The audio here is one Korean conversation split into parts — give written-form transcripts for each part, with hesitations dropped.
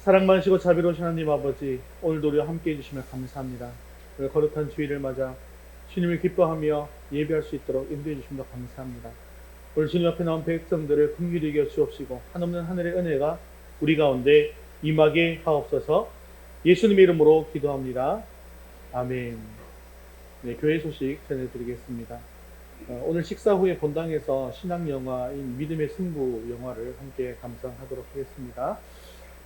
사랑 많으시고 자비로우신 하나님 아버지, 오늘도 우리와 함께해 주시면 감사합니다. 오늘 거룩한 주일을 맞아 주님을 기뻐하며 예배할 수 있도록 인도해 주심도 감사합니다. 오늘 주님 앞에 나온 백성들을 긍휼히 여겨 주옵시고 한없는 하늘의 은혜가 우리 가운데 임하게 하옵소서. 예수님의 이름으로 기도합니다. 아멘. 네, 교회 소식 전해드리겠습니다. 오늘 식사 후에 본당에서 신학 영화인 믿음의 승부 영화를 함께 감상하도록 하겠습니다.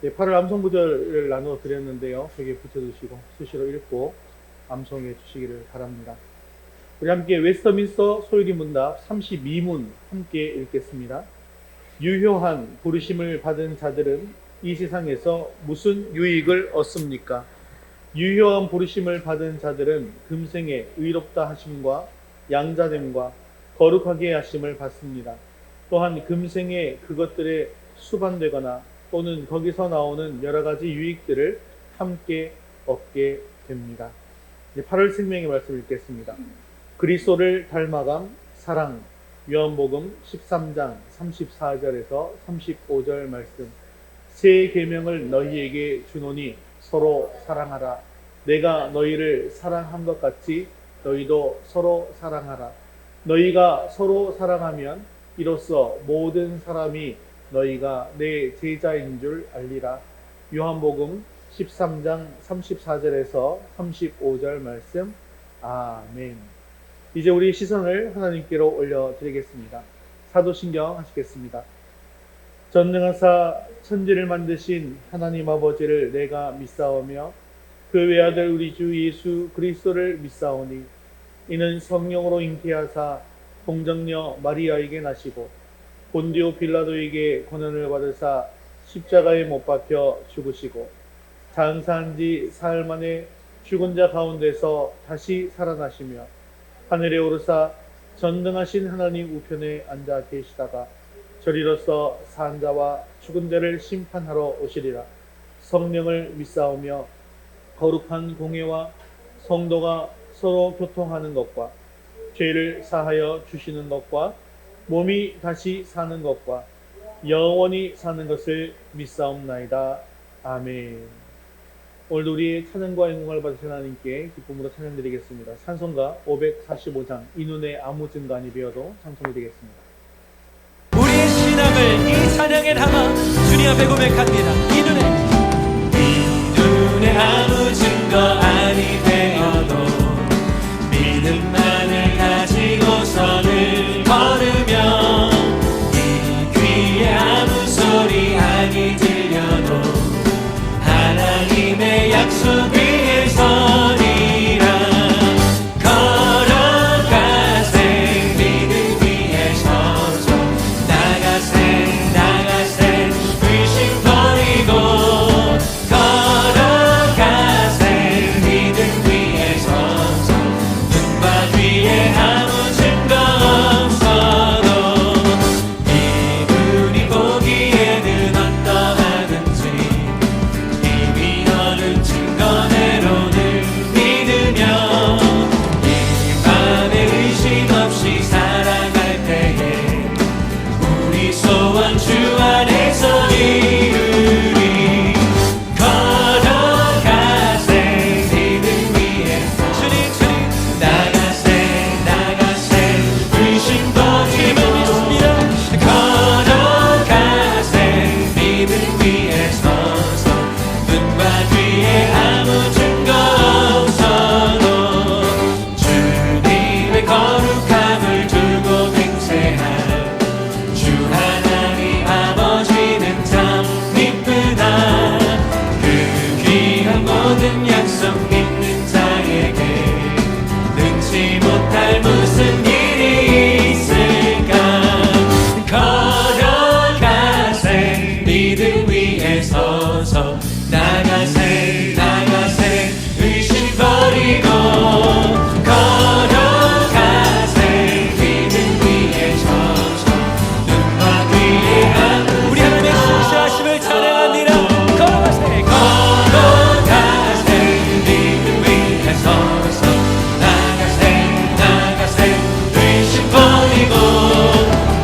네, 8월 암송구절을 나누어 드렸는데요. 벽에 붙여두시고 수시로 읽고 암송해 주시기를 바랍니다. 우리 함께 웨스터민스터 소유리 문답 32문 함께 읽겠습니다. 유효한 부르심을 받은 자들은 이 세상에서 무슨 유익을 얻습니까? 유효한 부르심을 받은 자들은 금생에 의롭다 하심과 양자됨과 거룩하게 하심을 받습니다. 또한 금생에 그것들에 수반되거나 또는 거기서 나오는 여러 가지 유익들을 함께 얻게 됩니다. 8월 생명의 말씀을 읽겠습니다. 그리스도를 닮아감 사랑. 요한복음 13장 34절에서 35절 말씀. 새 계명을 너희에게 주노니 서로 사랑하라. 내가 너희를 사랑한 것 같이 너희도 서로 사랑하라. 너희가 서로 사랑하면 이로써 모든 사람이 너희가 내 제자인 줄 알리라. 요한복음 13장 34절에서 35절 말씀. 아멘. 이제 우리 시선을 하나님께로 올려드리겠습니다. 사도신경 하시겠습니다. 전능하사 천지를 만드신 하나님 아버지를 내가 믿사오며 그 외아들 우리 주 예수 그리스도를 믿사오니 이는 성령으로 잉태하사 동정녀 마리아에게 나시고 본디오 빌라도에게 고난을 받으사 십자가에 못 박혀 죽으시고 장사한 지 사흘 만에 죽은 자 가운데서 다시 살아나시며 하늘에 오르사 전능하신 하나님 우편에 앉아 계시다가 저리로서 산 자와 죽은 자를 심판하러 오시리라. 성령을 믿사오며 거룩한 공회와 성도가 서로 교통하는 것과 죄를 사하여 주시는 것과 몸이 다시 사는 것과 영원히 사는 것을 믿사옵나이다. 아멘. 오늘도 우리의 찬양과 영광을 받으신 하나님께 기쁨으로 찬양드리겠습니다. 찬송가 545장 이 눈에 아무 증거아니 되어도 찬송드리겠습니다. 우리의 신앙을 이 찬양에 담아 주님 앞에 고백합니다. 이 눈에 아무 증거 아니 되어도 믿음만을 가지고서는 걸으며 이 귀에 아무 소리 아니 들려도 하나님의 약속 위에 서리라. 걸어가세 믿음 위에 서서 나가세 의심 버리고 걸어가세 믿음 위에 서서 눈과 귀에 아무 증거 없어도 이분이 보기에는 어떠하든지 이미 얻은 증거대로는 믿으며 이 밤에 의심 없이 살아갈 때에 우리 소원 주 안에서 이루리. 걸어가세 믿음 위에 주님 나가세 의심 버리고 걸어가세 믿음 위에 서서 눈과 귀에 아무 증거 없어도 주님의 거룩함을 두고 맹세할 주 하나님 아버지는 참 기쁘다. 그 귀한 모든 약속 믿는 자에게 능치 못할 무슨 일이 있을까. 걸어가세 믿음 위에 서서 나가세 의심 버리고 걸어가세 믿음 위에 서서 눈과 귀에 아무 우리 하나님의 신실하심을 찬양합니다. 걸어가세 믿음 위에 서서 나가세 의심 버리고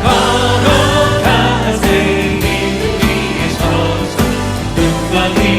걸어가세 믿음 위에 서서 눈과 귀에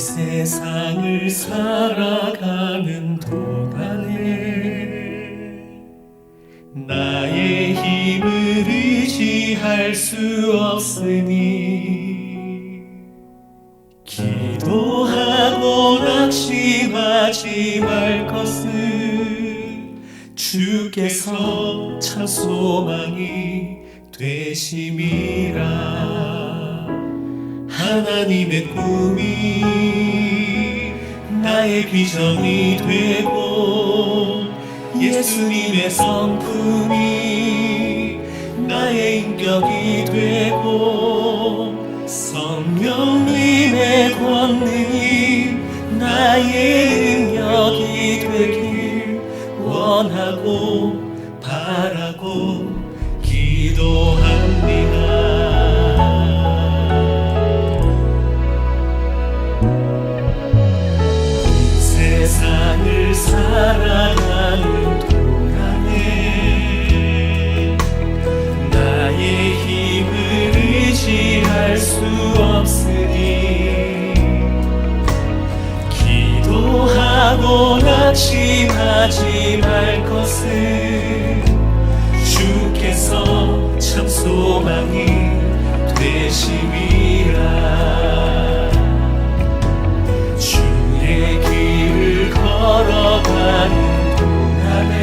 세상을 살아가는 동안에 나의 힘을 의지할 수 없으니 기도하고 낙심하지 말 것을 주께서 참 소망이 되심이라. 하나님의 꿈이 나의 비전이 되고 예수님의 성품이 나의 인격이 되고 성령님의 권능이 나의 능력이 되길 원하고 바라고 기도합니다. 세상을 살아가는 동안에 나의 힘을 의지할 수 없으니 기도하고 낙심하지 말 것을 주께서 참 소망이 되심이라. 주의 길을 걸어가는 동안에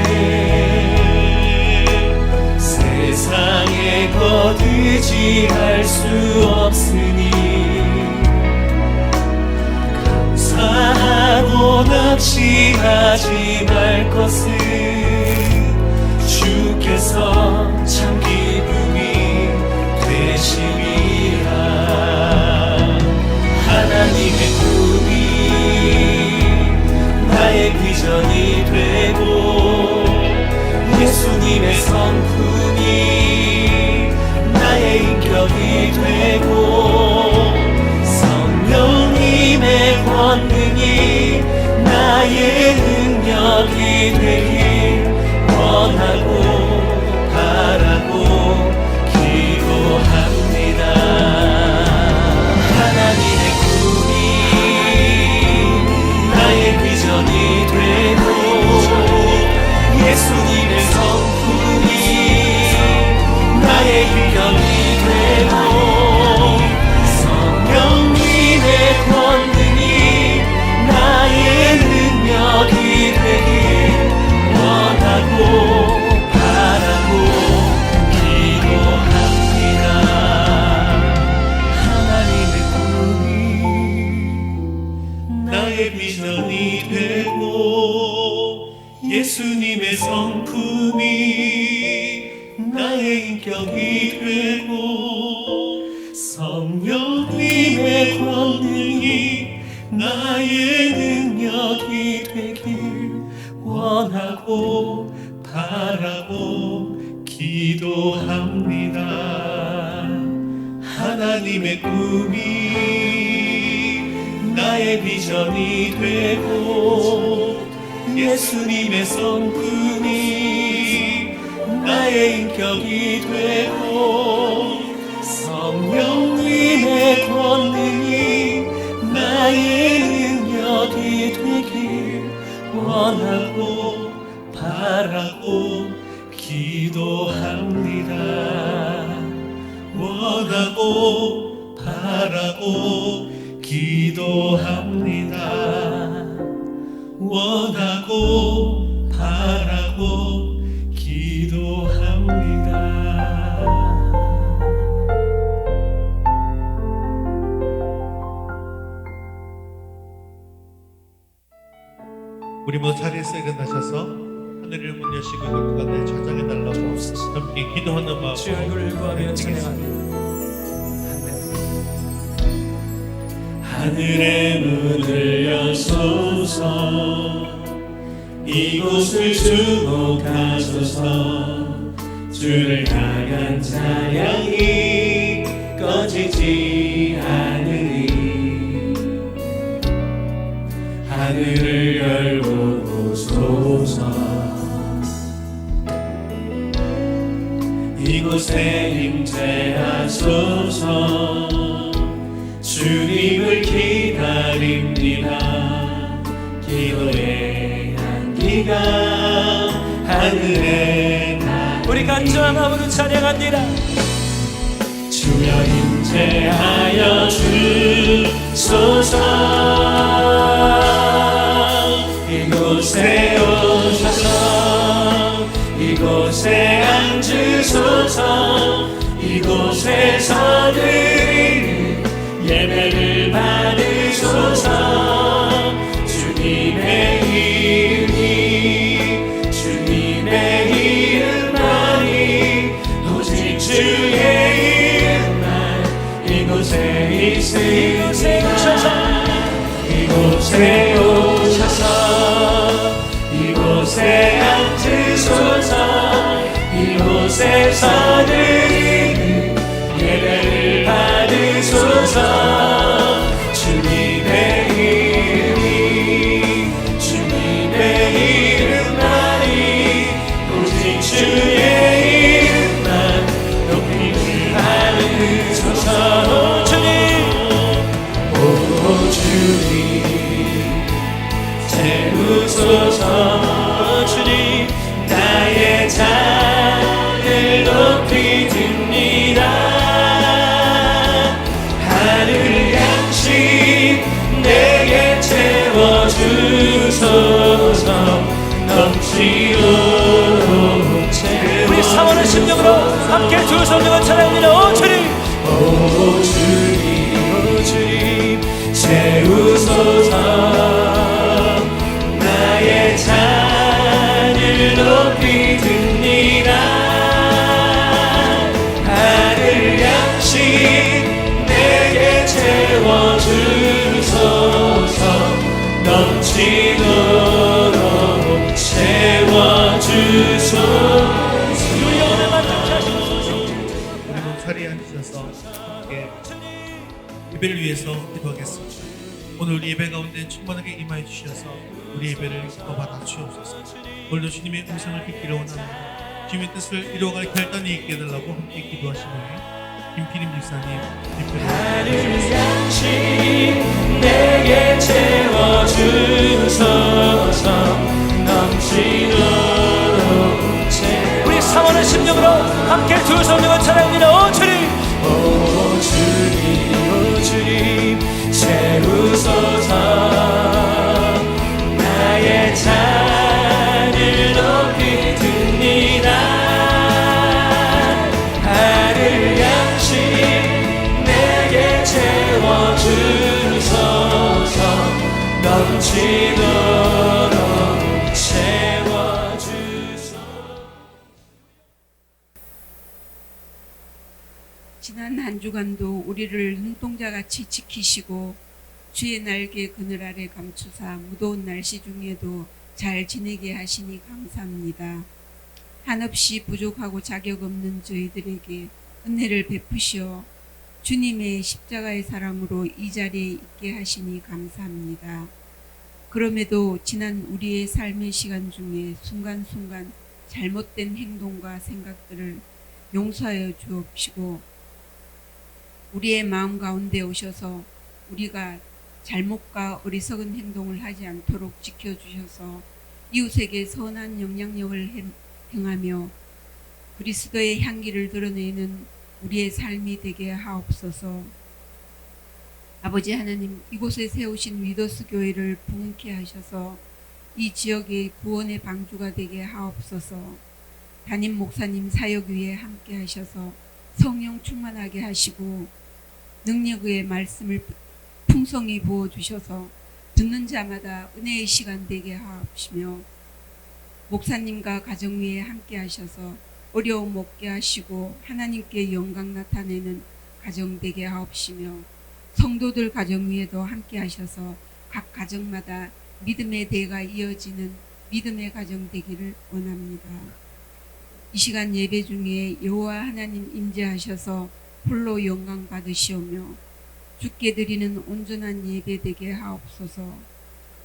세상에 거두지할 수 없으니 감사하고 낙심하지 말 것을 주께서 참 기쁨이 되심이라. 하나님의 꿈이 나의 비전이 되고 예수님의 성품이 나의 인격이 되고 성령님의 권능이 나의 능력이 되길 원하고 바라고 기도합니다. 하나님의 꿈이 나의 비전이 되고 예수님의 성품이 나의 인격이 되고 성령님의 권능이 나의 능력이 되길 원하고 바라고 기도합니다. 하나님의 꿈이 나의 비전이 되고 예수님의 성품이 나의 인격이 되고 성령님의 권능이 나의 능력이 되길 원하고 바라고 기도합니다. 하나님의 꿈이 나의 비전이 되고 예수님의 성품이 나의 인격이 되고 성령님의 권능이 나의 능력이 되길 원하고 바라고 기도합니다. 원하고 바라고 기도합니다. 원하고 바라고 기도합니다. 우리 모두 자리에서 일어나셔서 하늘을 문 여시고 눈과 내 저장해 달라고 함께 기도하는 마음으로 주의 얼굴을 구하며 찬양합니다. 하늘의 문을 여소서 이곳을 주목하소서 주를 향한 찬양이 꺼지지 않으니 하늘을 열고 보소서 이곳에 임재하소서 주 주님을 기다립니다. 기도의 향기가 하늘에 나 우리 간절한 마음으로 찬양합니다. 주여 임재하여 주소서. 이곳에 오셔서 이곳에 앉으소서. 이곳에서 드리는 예배를 받으소서. 주님의 이름만이 오직 주의 이름만 이곳에 있으리라. 이곳에 오셔서 이곳에 앉으소서. 이곳에서 드리는 예배를 받으소서. 주님의 이름만이 오직 주의 이름만 높임을 받으소서. 주님 채우소서. 주님 나의 잔을 높이 듭니다. 하늘 양식 내게 채워주소서. 넘치도록 채워. 우리 사모하는 심령으로 함께 두 손으로 찬양합니다. 오 주님, 오 주님, 오 주님 채우소서. 나의 잔을 높이 듭니다. 하늘 양식 내게 채워주소서. 넘치도록 채워주소서. 우리 몸살이 앉으셔서 함께 예배를 위해서 기도하겠습니다. 오늘 우리 예배 가운데 충만하게 임하여 주셔서 우리 예배를 기뻐 받아 주옵소서. 오늘도 주님의 음성을 듣기를 원합니다. 주님의 뜻을 이루어갈 결단이 있게 해달라고 함께 기도하신 후에 김필임 목사님 하늘 양식 내게 채워주소서. 넘치도록 우리 사모하는 심령으로 함께 두 손으로 찬양합니다. 오 주님, 오 주님, 오 주님 채우소서. 나의 잔을 높이 듭니다. 하늘 양식 내게 채워주소서. 넘치도록 채워주소서. 지난 한 주간도 우리를 눈동자같이 지키시고 주의 날개 그늘 아래 감추사 무더운 날씨 중에도 잘 지내게 하시니 감사합니다. 한없이 부족하고 자격 없는 저희들에게 은혜를 베푸시어 주님의 십자가의 사랑으로 이 자리에 있게 하시니 감사합니다. 그럼에도 지난 우리의 삶의 시간 중에 순간순간 잘못된 행동과 생각들을 용서하여 주옵시고 우리의 마음 가운데 오셔서 우리가 잘못과 어리석은 행동을 하지 않도록 지켜주셔서 이웃에게 선한 영향력을 행하며 그리스도의 향기를 드러내는 우리의 삶이 되게 하옵소서. 아버지 하나님, 이곳에 세우신 위더스 교회를 부흥케 하셔서 이 지역의 구원의 방주가 되게 하옵소서. 담임 목사님 사역 위에 함께 하셔서 성령 충만하게 하시고 능력의 말씀을 풍성히 부어주셔서 듣는 자마다 은혜의 시간 되게 하옵시며 목사님과 가정 위에 함께 하셔서 어려움 없게 하시고 하나님께 영광 나타내는 가정 되게 하옵시며 성도들 가정 위에도 함께 하셔서 각 가정마다 믿음의 대가 이어지는 믿음의 가정 되기를 원합니다. 이 시간 예배 중에 여호와 하나님 임재하셔서 홀로 영광 받으시오며 주께 드리는 온전한 예배 되게 하옵소서.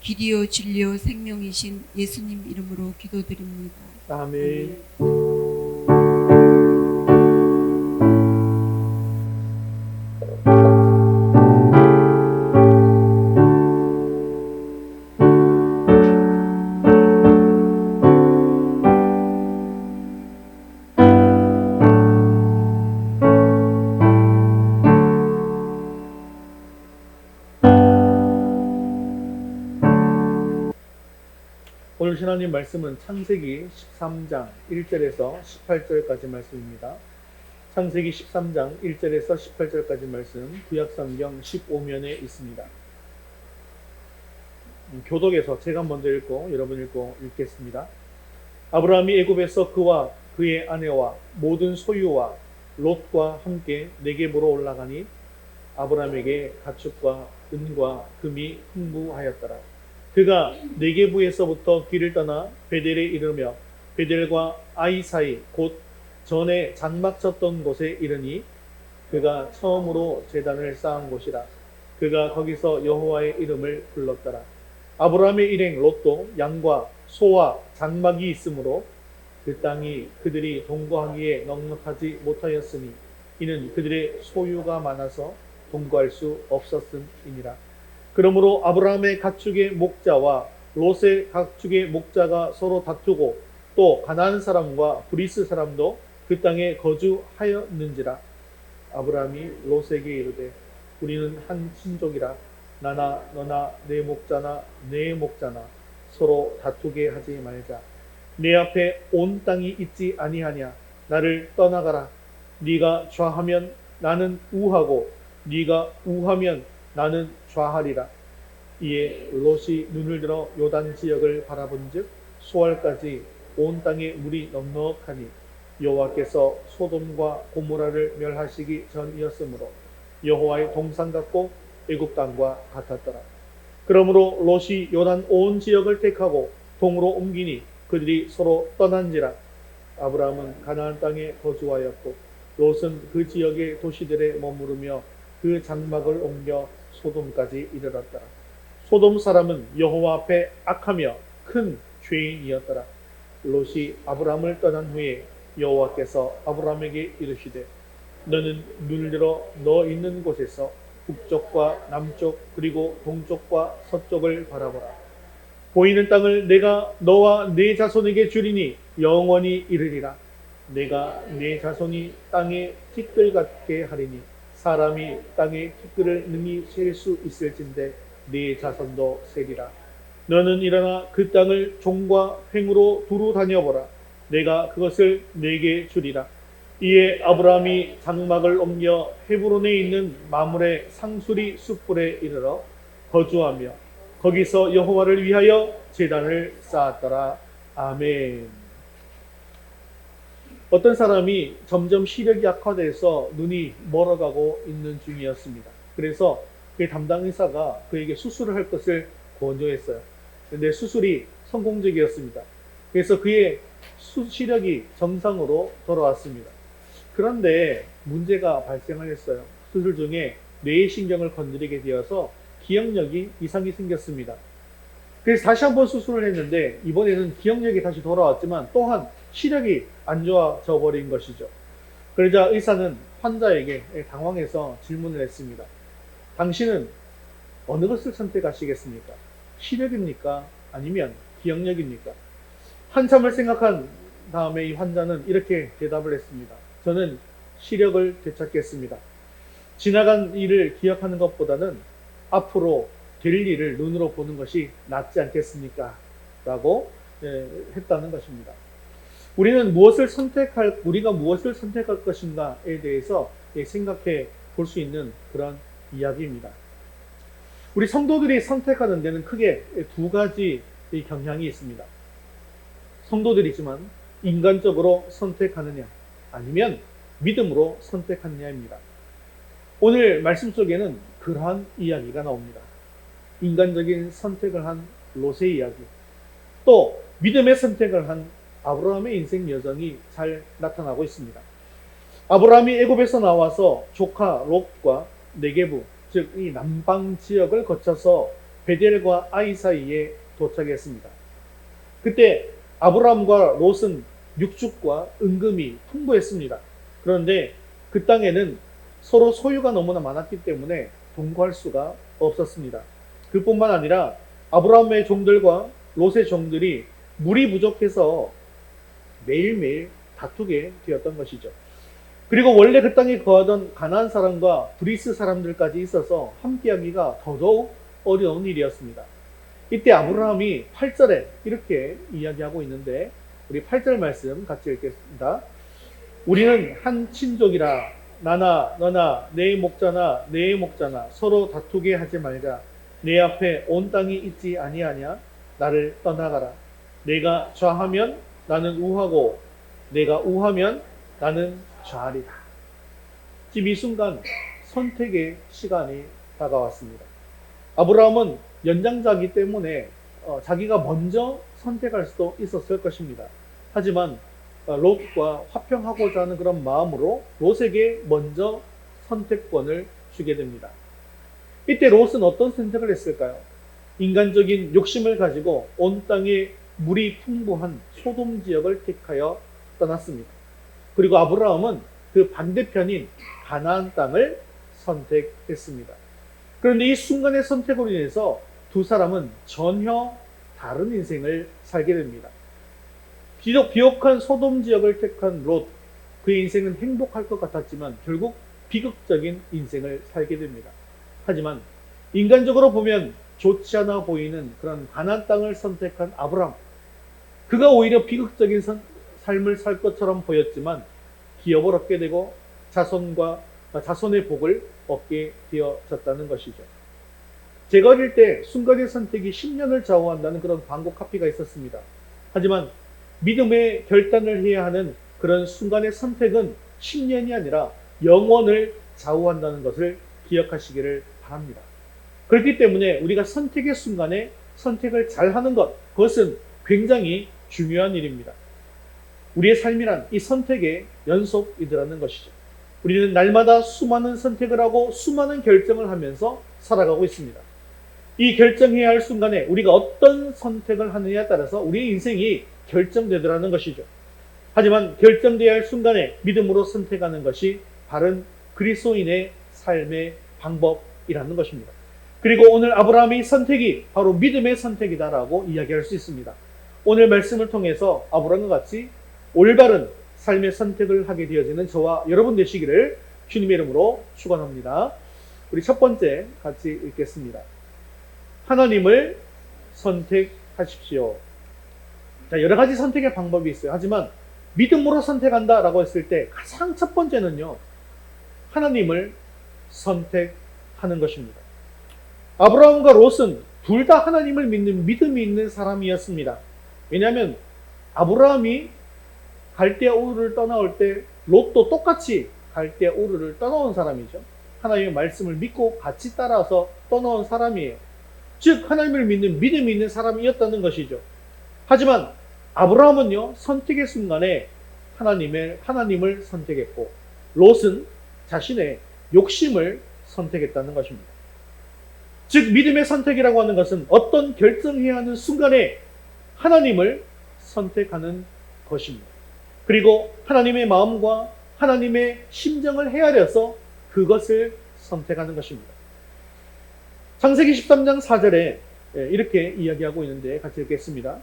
길이요 진리요 생명이신 예수님 이름으로 기도드립니다. 아멘. 오늘 하나님 말씀은 창세기 13장 1절에서 18절까지 말씀입니다. 창세기 13장 1절에서 18절까지 말씀 구약성경 15면에 있습니다. 교독에서 제가 먼저 읽고 여러분 읽겠습니다. 아브라함이 애굽에서 그와 그의 아내와 모든 소유와 롯과 함께 네겝으로 올라가니 아브라함에게 가축과 은과 금이 풍부하였더라. 그가 네겝에서부터 길을 떠나 베델에 이르며 베델과 아이 사이 곧 전에 장막 쳤던 곳에 이르니 그가 처음으로 제단을 쌓은 곳이라. 그가 거기서 여호와의 이름을 불렀더라. 아브라함의 일행 롯도 양과 소와 장막이 있으므로 그 땅이 그들이 동거하기에 넉넉하지 못하였으니 이는 그들의 소유가 많아서 동거할 수 없었음이니라. 그러므로 아브라함의 가축의 목자와 롯의 가축의 목자가 서로 다투고 또 가나안 사람과 브리스 사람도 그 땅에 거주하였는지라. 아브라함이 롯에게 이르되 우리는 한 친족이라 나나 너나 내 목자나 내 목자나 서로 다투게 하지 말자. 내 앞에 온 땅이 있지 아니하냐. 나를 떠나가라. 네가 좌하면 나는 우하고 네가 우하면 나는 좌하리라. 이에 롯이 눈을 들어 요단 지역을 바라본즉 소알까지 온 땅에 물이 넉넉하니 여호와께서 소돔과 고모라를 멸하시기 전이었으므로 여호와의 동산 같고 애굽 땅과 같았더라. 그러므로 롯이 요단 온 지역을 택하고 동으로 옮기니 그들이 서로 떠난지라. 아브라함은 가나안 땅에 거주하였고 롯은 그 지역의 도시들에 머무르며 그 장막을 옮겨 소돔까지 이르렀더라. 소돔 사람은 여호와 앞에 악하며 큰 죄인이었더라. 롯이 아브라함을 떠난 후에 여호와께서 아브라함에게 이르시되 너는 눈을 들어 너 있는 곳에서 북쪽과 남쪽 그리고 동쪽과 서쪽을 바라보라. 보이는 땅을 내가 너와 네 자손에게 주리니 영원히 이르리라. 내가 네 자손이 땅의 티끌 같게 하리니 사람이 땅의 티끌을 능히 셀 수 있을진데 네 자손도 세리라. 너는 일어나 그 땅을 종과 횡으로 두루 다녀보라. 내가 그것을 네게 주리라. 이에 아브라함이 장막을 옮겨 헤브론에 있는 마므레 상수리 숯불에 이르러 거주하며 거기서 여호와를 위하여 제단을 쌓았더라. 아멘. 어떤 사람이 점점 시력이 악화돼서 눈이 멀어가고 있는 중이었습니다. 그래서 그 담당 의사가 그에게 수술을 할 것을 권유했어요. 그런데 수술이 성공적이었습니다. 그래서 그의 시력이 정상으로 돌아왔습니다. 그런데 문제가 발생하였어요. 수술 중에 뇌의 신경을 건드리게 되어서 기억력이 이상이 생겼습니다. 그래서 다시 한번 수술을 했는데 이번에는 기억력이 다시 돌아왔지만 또한 시력이 안 좋아져 버린 것이죠. 그러자 의사는 환자에게 당황해서 질문을 했습니다. 당신은 어느 것을 선택하시겠습니까? 시력입니까? 아니면 기억력입니까? 한참을 생각한 다음에 이 환자는 이렇게 대답을 했습니다. 저는 시력을 되찾겠습니다. 지나간 일을 기억하는 것보다는 앞으로 될 일을 눈으로 보는 것이 낫지 않겠습니까? 라고 했다는 것입니다. 우리가 무엇을 선택할 것인가에 대해서 생각해 볼 수 있는 그런 이야기입니다. 우리 성도들이 선택하는 데는 크게 두 가지 경향이 있습니다. 성도들이지만 인간적으로 선택하느냐 아니면 믿음으로 선택하느냐입니다. 오늘 말씀 속에는 그러한 이야기가 나옵니다. 인간적인 선택을 한 롯의 이야기, 또 믿음의 선택을 한 아브라함의 인생 여정이 잘 나타나고 있습니다. 아브라함이 애굽에서 나와서 조카 롯과 네게부, 즉 이 남방 지역을 거쳐서 베델과 아이 사이에 도착했습니다. 그때 아브라함과 롯은 육축과 은금이 풍부했습니다. 그런데 그 땅에는 서로 소유가 너무나 많았기 때문에 동거할 수가 없었습니다. 그뿐만 아니라 아브라함의 종들과 롯의 종들이 물이 부족해서 매일매일 다투게 되었던 것이죠. 그리고 원래 그 땅에 거하던 가나안 사람과 브리스 사람들까지 있어서 함께하기가 더더욱 어려운 일이었습니다. 이때 아브라함이 8절에 이렇게 이야기하고 있는데 우리 8절 말씀 같이 읽겠습니다. 우리는 한 친족이라 나나 너나 내 목자나 내 목자나 서로 다투게 하지 말자. 내 앞에 온 땅이 있지 아니하냐? 나를 떠나가라. 내가 좌하면 나는 우하고 내가 우하면 나는 좌하리라. 지금 이 순간 선택의 시간이 다가왔습니다. 아브라함은 연장자이기 때문에 자기가 먼저 선택할 수도 있었을 것입니다. 하지만 롯과 화평하고자 하는 그런 마음으로 롯에게 먼저 선택권을 주게 됩니다. 이때 롯은 어떤 선택을 했을까요? 인간적인 욕심을 가지고 온 땅에 물이 풍부한 소돔 지역을 택하여 떠났습니다. 그리고 아브라함은 그 반대편인 가나안 땅을 선택했습니다. 그런데 이 순간의 선택으로 인해서 두 사람은 전혀 다른 인생을 살게 됩니다. 비록 비옥한 소돔 지역을 택한 롯, 그의 인생은 행복할 것 같았지만 결국 비극적인 인생을 살게 됩니다. 하지만 인간적으로 보면 좋지 않아 보이는 그런 가나안 땅을 선택한 아브라함, 그가 오히려 비극적인 삶을 살 것처럼 보였지만 기업을 얻게 되고 자손의 복을 얻게 되어졌다는 것이죠. 제가 어릴 때 순간의 선택이 10년을 좌우한다는 그런 광고 카피가 있었습니다. 하지만 믿음의 결단을 해야 하는 그런 순간의 선택은 10년이 아니라 영원을 좌우한다는 것을 기억하시기를 바랍니다. 그렇기 때문에 우리가 선택의 순간에 선택을 잘하는 것, 그것은 굉장히 중요한 일입니다. 우리의 삶이란 이 선택의 연속이더라는 것이죠. 우리는 날마다 수많은 선택을 하고 수많은 결정을 하면서 살아가고 있습니다. 이 결정해야 할 순간에 우리가 어떤 선택을 하느냐에 따라서 우리의 인생이 결정되더라는 것이죠. 하지만 결정되어야 할 순간에 믿음으로 선택하는 것이 바른 그리스도인의 삶의 방법이라는 것입니다. 그리고 오늘 아브라함의 선택이 바로 믿음의 선택이다라고 이야기할 수 있습니다. 오늘 말씀을 통해서 아브라함과 같이 올바른 삶의 선택을 하게 되어지는 저와 여러분 되시기를 주님의 이름으로 축원합니다. 우리 첫 번째 같이 읽겠습니다. 하나님을 선택하십시오. 자, 여러 가지 선택의 방법이 있어요. 하지만 믿음으로 선택한다라고 했을 때 가장 첫 번째는요, 하나님을 선택하는 것입니다. 아브라함과 롯은 둘 다 하나님을 믿는 믿음이 있는 사람이었습니다. 왜냐하면 아브라함이 갈대아 우르를 떠나올 때 롯도 똑같이 갈대아 우르를 떠나온 사람이죠. 하나님의 말씀을 믿고 같이 따라서 떠나온 사람이에요. 즉 하나님을 믿는 믿음이 있는 사람이었다는 것이죠. 하지만 아브라함은요, 선택의 순간에 하나님을 선택했고 롯은 자신의 욕심을 선택했다는 것입니다. 즉 믿음의 선택이라고 하는 것은 어떤 결정해야 하는 순간에 하나님을 선택하는 것입니다. 그리고 하나님의 마음과 하나님의 심정을 헤아려서 그것을 선택하는 것입니다. 창세기 13장 4절에 이렇게 이야기하고 있는데 같이 읽겠습니다.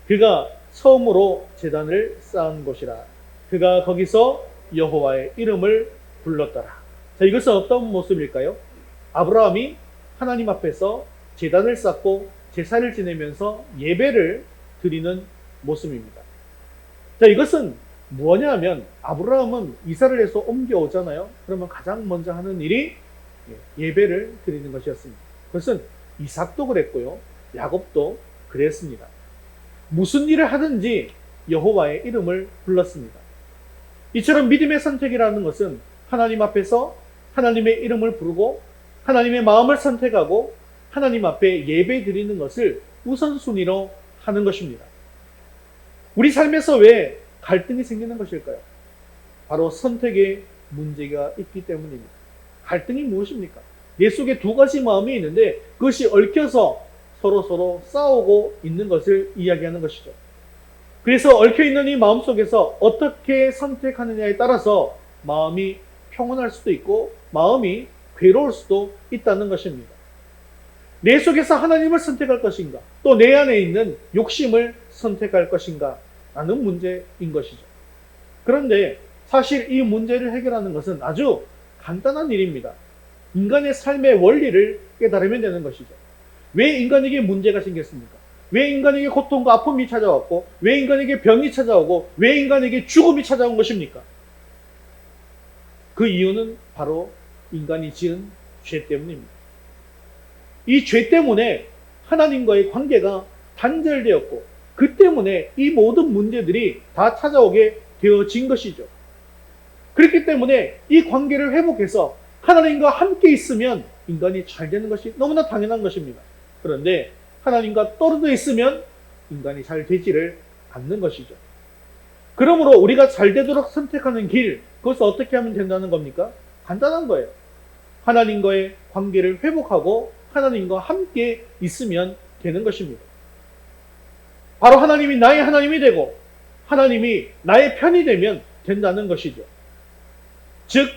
그가 처음으로 제단을 쌓은 곳이라. 그가 거기서 여호와의 이름을 불렀더라. 자, 이것은 어떤 모습일까요? 아브라함이 하나님 앞에서 제단을 쌓고 제사를 지내면서 예배를 드리는 모습입니다. 자, 이것은 뭐냐 하면 아브라함은 이사를 해서 옮겨오잖아요. 그러면 가장 먼저 하는 일이 예배를 드리는 것이었습니다. 그것은 이삭도 그랬고요, 야곱도 그랬습니다. 무슨 일을 하든지 여호와의 이름을 불렀습니다. 이처럼 믿음의 선택이라는 것은 하나님 앞에서 하나님의 이름을 부르고 하나님의 마음을 선택하고 하나님 앞에 예배 드리는 것을 우선순위로 하는 것입니다. 우리 삶에서 왜 갈등이 생기는 것일까요? 바로 선택의 문제가 있기 때문입니다. 갈등이 무엇입니까? 내 속에 두 가지 마음이 있는데 그것이 얽혀서 서로 싸우고 있는 것을 이야기하는 것이죠. 그래서 얽혀있는 이 마음 속에서 어떻게 선택하느냐에 따라서 마음이 평온할 수도 있고 마음이 괴로울 수도 있다는 것입니다. 내 속에서 하나님을 선택할 것인가, 또 내 안에 있는 욕심을 선택할 것인가 라는 문제인 것이죠. 그런데 사실 이 문제를 해결하는 것은 아주 간단한 일입니다. 인간의 삶의 원리를 깨달으면 되는 것이죠. 왜 인간에게 문제가 생겼습니까? 왜 인간에게 고통과 아픔이 찾아왔고, 왜 인간에게 병이 찾아오고, 왜 인간에게 죽음이 찾아온 것입니까? 그 이유는 바로 인간이 지은 죄 때문입니다. 이 죄 때문에 하나님과의 관계가 단절되었고, 그 때문에 이 모든 문제들이 다 찾아오게 되어진 것이죠. 그렇기 때문에 이 관계를 회복해서 하나님과 함께 있으면 인간이 잘 되는 것이 너무나 당연한 것입니다. 그런데 하나님과 떨어져 있으면 인간이 잘 되지를 않는 것이죠. 그러므로 우리가 잘 되도록 선택하는 길, 그것을 어떻게 하면 된다는 겁니까? 간단한 거예요. 하나님과의 관계를 회복하고 하나님과 함께 있으면 되는 것입니다. 바로 하나님이 나의 하나님이 되고 하나님이 나의 편이 되면 된다는 것이죠. 즉,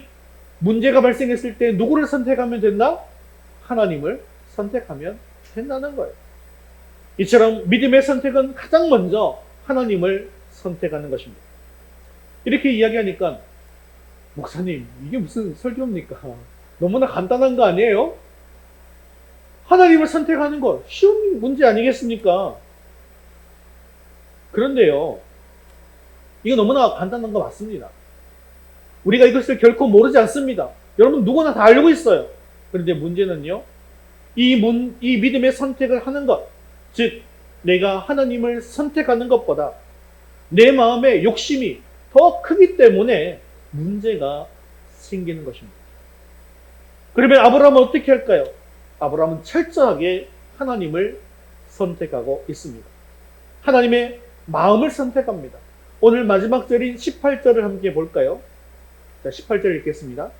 문제가 발생했을 때 누구를 선택하면 된다? 하나님을 선택하면 된다는 거예요. 이처럼 믿음의 선택은 가장 먼저 하나님을 선택하는 것입니다. 이렇게 이야기하니까, 목사님, 이게 무슨 설교입니까? 너무나 간단한 거 아니에요? 하나님을 선택하는 것 쉬운 문제 아니겠습니까? 그런데요, 이거 너무나 간단한 거 맞습니다. 우리가 이것을 결코 모르지 않습니다. 여러분 누구나 다 알고 있어요. 그런데 문제는요, 이 믿음의 선택을 하는 것, 즉 내가 하나님을 선택하는 것보다 내 마음의 욕심이 더 크기 때문에 문제가 생기는 것입니다. 그러면 아브라함은 어떻게 할까요? 아브라함은 철저하게 하나님을 선택하고 있습니다. 하나님의 마음을 선택합니다. 오늘 마지막 절인 18절을 함께 볼까요? 자, 18절 읽겠습니다.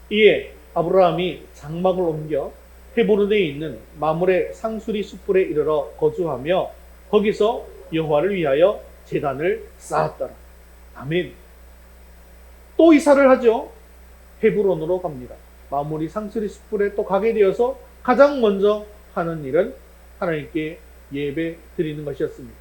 이에 아브라함이 장막을 옮겨 헤브론에 있는 마므레 상수리 숫불에 이르러 거주하며 거기서 여호와를 위하여 제단을 쌓았더라. 아멘. 또 이사를 하죠. 헤브론으로 갑니다. 마므리 상수리 숫불에 또 가게 되어서 가장 먼저 하는 일은 하나님께 예배 드리는 것이었습니다.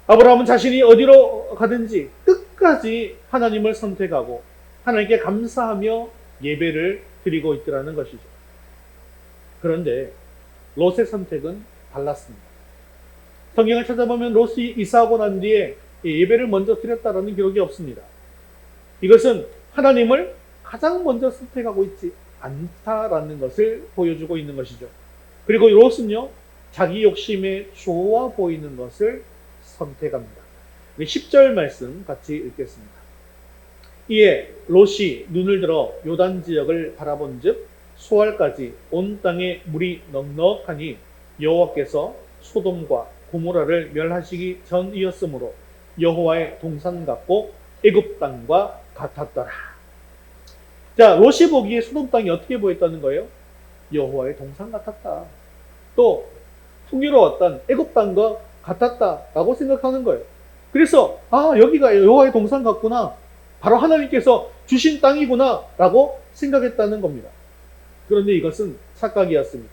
아브라함은 자신이 어디로 가든지 끝까지 하나님을 선택하고 하나님께 감사하며 예배를 드리고 있더라는 것이죠. 그런데 롯의 선택은 달랐습니다. 성경을 찾아보면 롯이 이사하고 난 뒤에 예배를 먼저 드렸다라는 기록이 없습니다. 이것은 하나님을 가장 먼저 선택하고 있지 않다라는 것을 보여주고 있는 것이죠. 그리고 롯은요, 자기 욕심에 좋아 보이는 것을 선택합니다. 10절 말씀 같이 읽겠습니다. 이에 롯이 눈을 들어 요단 지역을 바라본즉 소알까지 온 땅에 물이 넉넉하니 여호와께서 소돔과 고모라를 멸하시기 전이었으므로 여호와의 동산 같고 애굽 땅과 같았더라. 자, 롯이 보기에 소돔 땅이 어떻게 보였다는 거예요? 여호와의 동산 같았다. 또 풍요로웠던 애굽 땅과 같았다라고 생각하는 거예요. 그래서 여기가 여호와의 동산 같구나, 바로 하나님께서 주신 땅이구나 라고 생각했다는 겁니다. 그런데 이것은 착각이었습니다.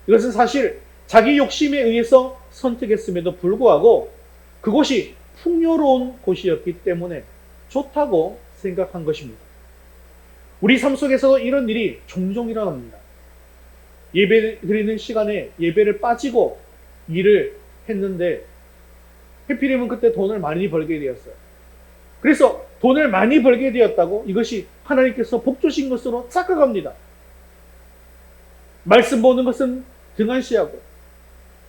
이것은 사실 자기 욕심에 의해서 선택했음에도 불구하고 그곳이 풍요로운 곳이었기 때문에 좋다고 생각한 것입니다. 우리 삶 속에서도 이런 일이 종종 일어납니다. 예배 드리는 시간에 예배를 빠지고 일을 했는데 해필이면 그때 돈을 많이 벌게 되었어요. 그래서 돈을 많이 벌게 되었다고 이것이 하나님께서 복 주신 것으로 착각합니다. 말씀 보는 것은 등한시하고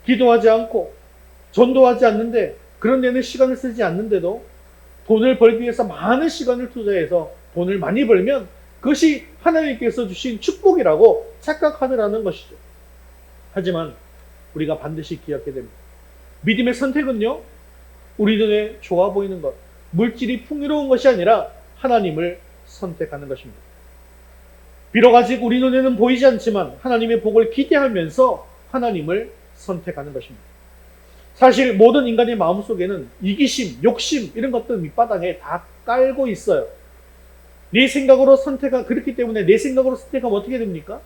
기도하지 않고 전도하지 않는데, 그런 데는 시간을 쓰지 않는데도 돈을 벌기 위해서 많은 시간을 투자해서 돈을 많이 벌면 그것이 하나님께서 주신 축복이라고 착각하더라는 것이죠. 하지만 우리가 반드시 기억해야 됩니다. 믿음의 선택은요, 우리 눈에 좋아 보이는 것, 물질이 풍요로운 것이 아니라 하나님을 선택하는 것입니다. 비록 아직 우리 눈에는 보이지 않지만 하나님의 복을 기대하면서 하나님을 선택하는 것입니다. 사실 모든 인간의 마음속에는 이기심, 욕심 이런 것들 밑바닥에 다 깔고 있어요. 내 생각으로 그렇기 때문에 내 생각으로 선택하면 어떻게 됩니까?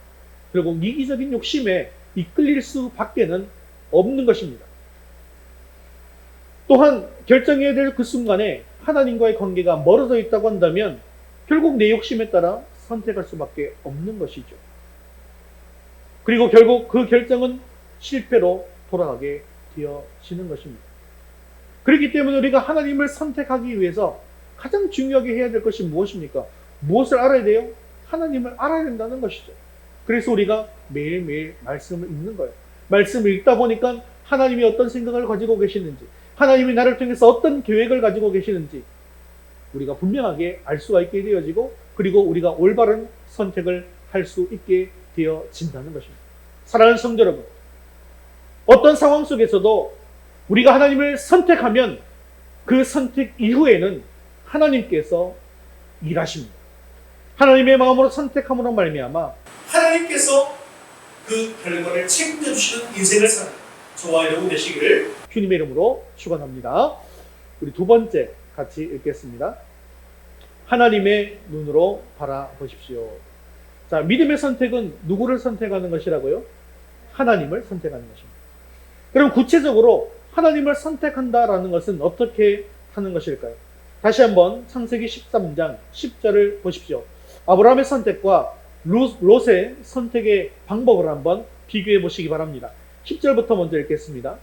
결국 이기적인 욕심에 이끌릴 수밖에는 없는 것입니다. 또한 결정해야 될 그 순간에 하나님과의 관계가 멀어져 있다고 한다면 결국 내 욕심에 따라 선택할 수밖에 없는 것이죠. 그리고 결국 그 결정은 실패로 돌아가게 되어지는 것입니다. 그렇기 때문에 우리가 하나님을 선택하기 위해서 가장 중요하게 해야 될 것이 무엇입니까? 무엇을 알아야 돼요? 하나님을 알아야 된다는 것이죠. 그래서 우리가 매일매일 말씀을 읽는 거예요. 말씀을 읽다 보니까 하나님이 어떤 생각을 가지고 계시는지, 하나님이 나를 통해서 어떤 계획을 가지고 계시는지 우리가 분명하게 알 수가 있게 되어지고, 그리고 우리가 올바른 선택을 할 수 있게 되어진다는 것입니다. 사랑하는 성도 여러분, 어떤 상황 속에서도 우리가 하나님을 선택하면 그 선택 이후에는 하나님께서 일하십니다. 하나님의 마음으로 선택함으로 말미암아 하나님께서 그 결과를 책임져주시는 인생을 사는 저와 여러분 되시기를 주님의 이름으로 축원합니다. 우리 두 번째 같이 읽겠습니다. 하나님의 눈으로 바라보십시오. 자, 믿음의 선택은 누구를 선택하는 것이라고요? 하나님을 선택하는 것입니다. 그럼 구체적으로 하나님을 선택한다라는 것은 어떻게 하는 것일까요? 다시 한번 창세기 13장 10절을 보십시오. 아브라함의 선택과 롯의 선택의 방법을 한번 비교해 보시기 바랍니다. 10절부터 먼저 읽겠습니다.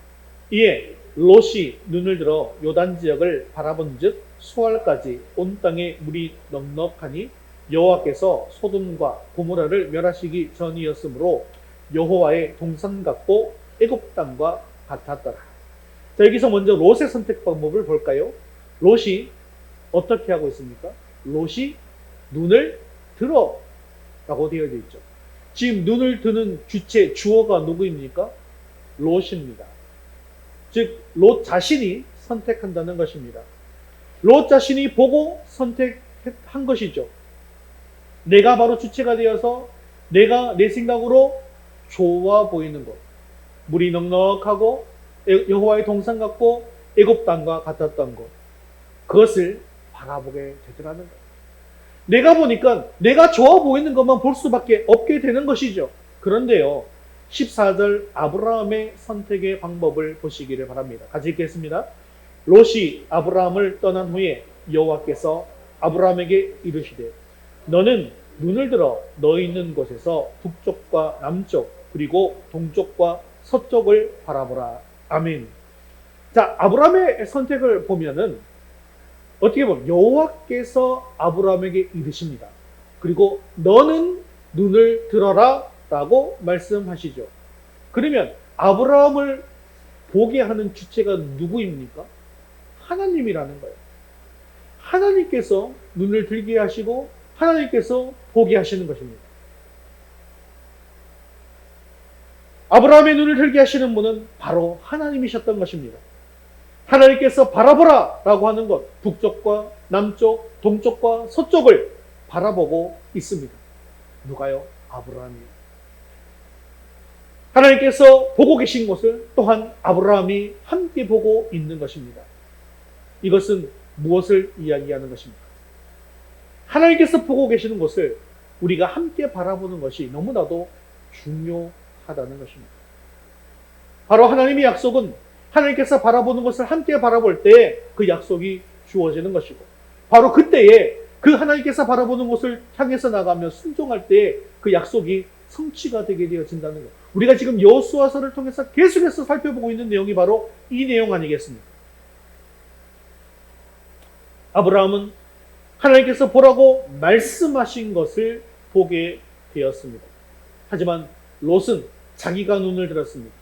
이에 롯이 눈을 들어 요단 지역을 바라본 즉 수알까지 온 땅에 물이 넉넉하니 여호와께서 소돔과 고모라를 멸하시기 전이었으므로 여호와의 동산 같고 애굽 땅과 같았더라. 자, 여기서 먼저 롯의 선택 방법을 볼까요? 롯이 어떻게 하고 있습니까? 롯이 눈을 들어 라고 되어 있죠. 지금 눈을 드는 주어가 누구입니까? 롯입니다. 즉, 롯 자신이 선택한다는 것입니다. 롯 자신이 보고 선택한 것이죠. 내가 바로 주체가 되어서 내가 내 생각으로 좋아 보이는 것, 물이 넉넉하고 여호와의 동산 같고 애굽 땅과 같았던 것, 그것을 바라보게 되더라는 것. 내가 보니까 내가 좋아 보이는 것만 볼 수밖에 없게 되는 것이죠. 그런데요, 14절 아브라함의 선택의 방법을 보시기를 바랍니다. 같이 읽겠습니다. 롯이 아브라함을 떠난 후에 여호와께서 아브라함에게 이르시되 너는 눈을 들어 너 있는 곳에서 북쪽과 남쪽 그리고 동쪽과 서쪽을 바라보라. 아멘. 자, 아브라함의 선택을 보면은 어떻게 보면 여호와께서 아브라함에게 이르십니다. 그리고 너는 눈을 들어라 라고 말씀하시죠. 그러면 아브라함을 보게 하는 주체가 누구입니까? 하나님이라는 거예요. 하나님께서 눈을 들게 하시고 하나님께서 보게 하시는 것입니다. 아브라함의 눈을 들게 하시는 분은 바로 하나님이셨던 것입니다. 하나님께서 바라보라 라고 하는 것, 북쪽과 남쪽, 동쪽과 서쪽을 바라보고 있습니다. 누가요? 아브라함이요. 하나님께서 보고 계신 곳을 또한 아브라함이 함께 보고 있는 것입니다. 이것은 무엇을 이야기하는 것입니까? 하나님께서 보고 계시는 곳을 우리가 함께 바라보는 것이 너무나도 중요하다는 것입니다. 바로 하나님의 약속은 하나님께서 바라보는 것을 함께 바라볼 때 그 약속이 주어지는 것이고, 바로 그때에 그 하나님께서 바라보는 곳을 향해서 나가며 순종할 때 그 약속이 성취가 되게 되어진다는 것. 우리가 지금 여호수아서를 통해서 계속해서 살펴보고 있는 내용이 바로 이 내용 아니겠습니까? 아브라함은 하나님께서 보라고 말씀하신 것을 보게 되었습니다. 하지만 롯은 자기가 눈을 들었습니다.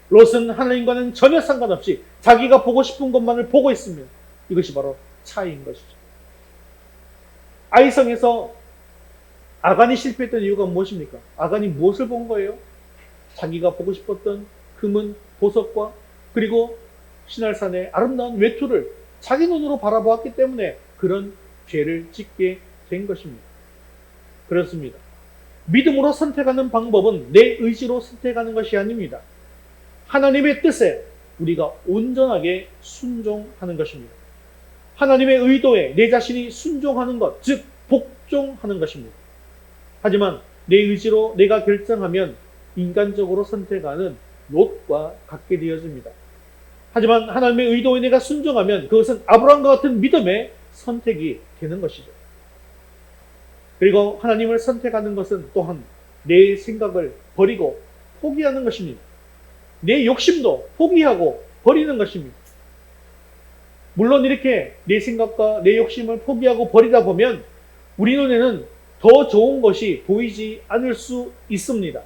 롯은 하나님과는 전혀 상관없이 자기가 보고 싶은 것만을 보고 있습니다. 이것이 바로 차이인 것이죠. 아이성에서 아간이 실패했던 이유가 무엇입니까? 아간이 무엇을 본 거예요? 자기가 보고 싶었던 금은 보석과 그리고 시날산의 아름다운 외투를 자기 눈으로 바라보았기 때문에 그런 죄를 짓게 된 것입니다. 그렇습니다. 믿음으로 선택하는 방법은 내 의지로 선택하는 것이 아닙니다. 하나님의 뜻에 우리가 온전하게 순종하는 것입니다. 하나님의 의도에 내 자신이 순종하는 것, 즉 복종하는 것입니다. 하지만 내 의지로 내가 결정하면 인간적으로 선택하는 롯과 같게 되어집니다. 하지만 하나님의 의도에 내가 순종하면 그것은 아브라함과 같은 믿음의 선택이 되는 것이죠. 그리고 하나님을 선택하는 것은 또한 내 생각을 버리고 포기하는 것입니다. 내 욕심도 포기하고 버리는 것입니다. 물론 이렇게 내 생각과 내 욕심을 포기하고 버리다 보면 우리 눈에는 더 좋은 것이 보이지 않을 수 있습니다.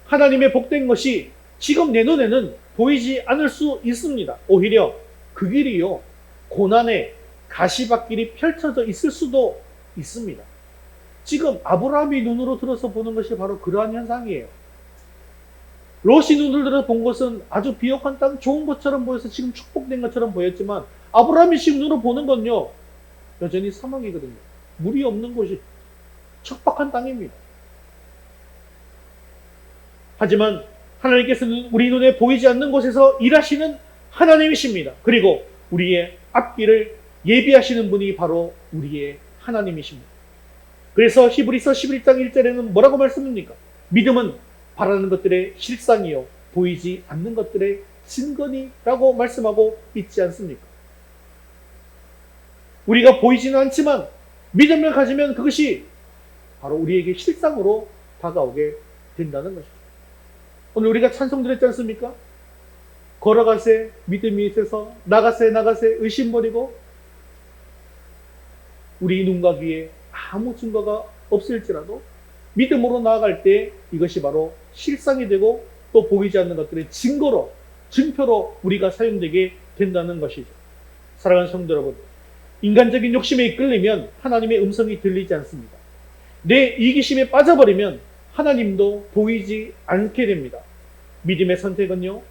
하나님의 복된 것이 지금 내 눈에는 보이지 않을 수 있습니다. 오히려 그 길이요, 고난의 가시밭길이 펼쳐져 있을 수도 있습니다. 지금 아브라함이 눈으로 들어서 보는 것이 바로 그러한 현상이에요. 롯이 눈을 들어 본 것은 아주 비옥한 땅, 좋은 것처럼 보여서 지금 축복된 것처럼 보였지만 아브라함이 지금 눈으로 보는 건요, 여전히 사막이거든요. 물이 없는 곳이 척박한 땅입니다. 하지만 하나님께서는 우리 눈에 보이지 않는 곳에서 일하시는 하나님이십니다. 그리고 우리의 앞길을 예비하시는 분이 바로 우리의 하나님이십니다. 그래서 히브리서 11장 1절에는 뭐라고 말씀합니까? 믿음은 바라는 것들의 실상이요 보이지 않는 것들의 증거니라고 말씀하고 있지 않습니까? 우리가 보이지는 않지만 믿음을 가지면 그것이 바로 우리에게 실상으로 다가오게 된다는 것이죠. 오늘 우리가 찬송 드렸지 않습니까? 걸어가세 믿음이 있어서 나가세 의심 버리고. 우리 눈과 귀에 아무 증거가 없을지라도 믿음으로 나아갈 때 이것이 바로 실상이 되고 또 보이지 않는 것들의 증거로, 증표로 우리가 사용되게 된다는 것이죠. 사랑하는 성도 여러분, 인간적인 욕심에 이끌리면 하나님의 음성이 들리지 않습니다. 내 이기심에 빠져버리면 하나님도 보이지 않게 됩니다. 믿음의 선택은요,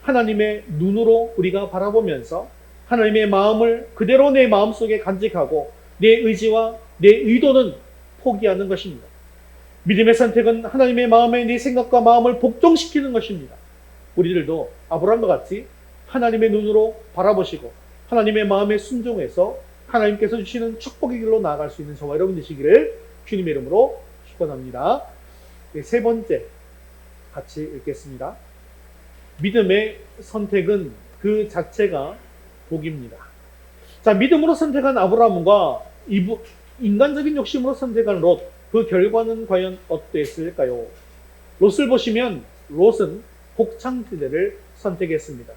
하나님의 눈으로 우리가 바라보면서 하나님의 마음을 그대로 내 마음속에 간직하고 내 의지와 내 의도는 포기하는 것입니다. 믿음의 선택은 하나님의 마음에 내 생각과 마음을 복종시키는 것입니다. 우리들도 아브라함과 같이 하나님의 눈으로 바라보시고 하나님의 마음에 순종해서 하나님께서 주시는 축복의 길로 나아갈 수 있는 저와 여러분 되시기를 주님의 이름으로 축원합니다. 세 번째 같이 읽겠습니다. 믿음의 선택은 그 자체가 복입니다. 자, 믿음으로 선택한 아브라함과 인간적인 욕심으로 선택한 롯, 그 결과는 과연 어땠을까요? 롯을 보시면 롯은 곡창지대를 선택했습니다.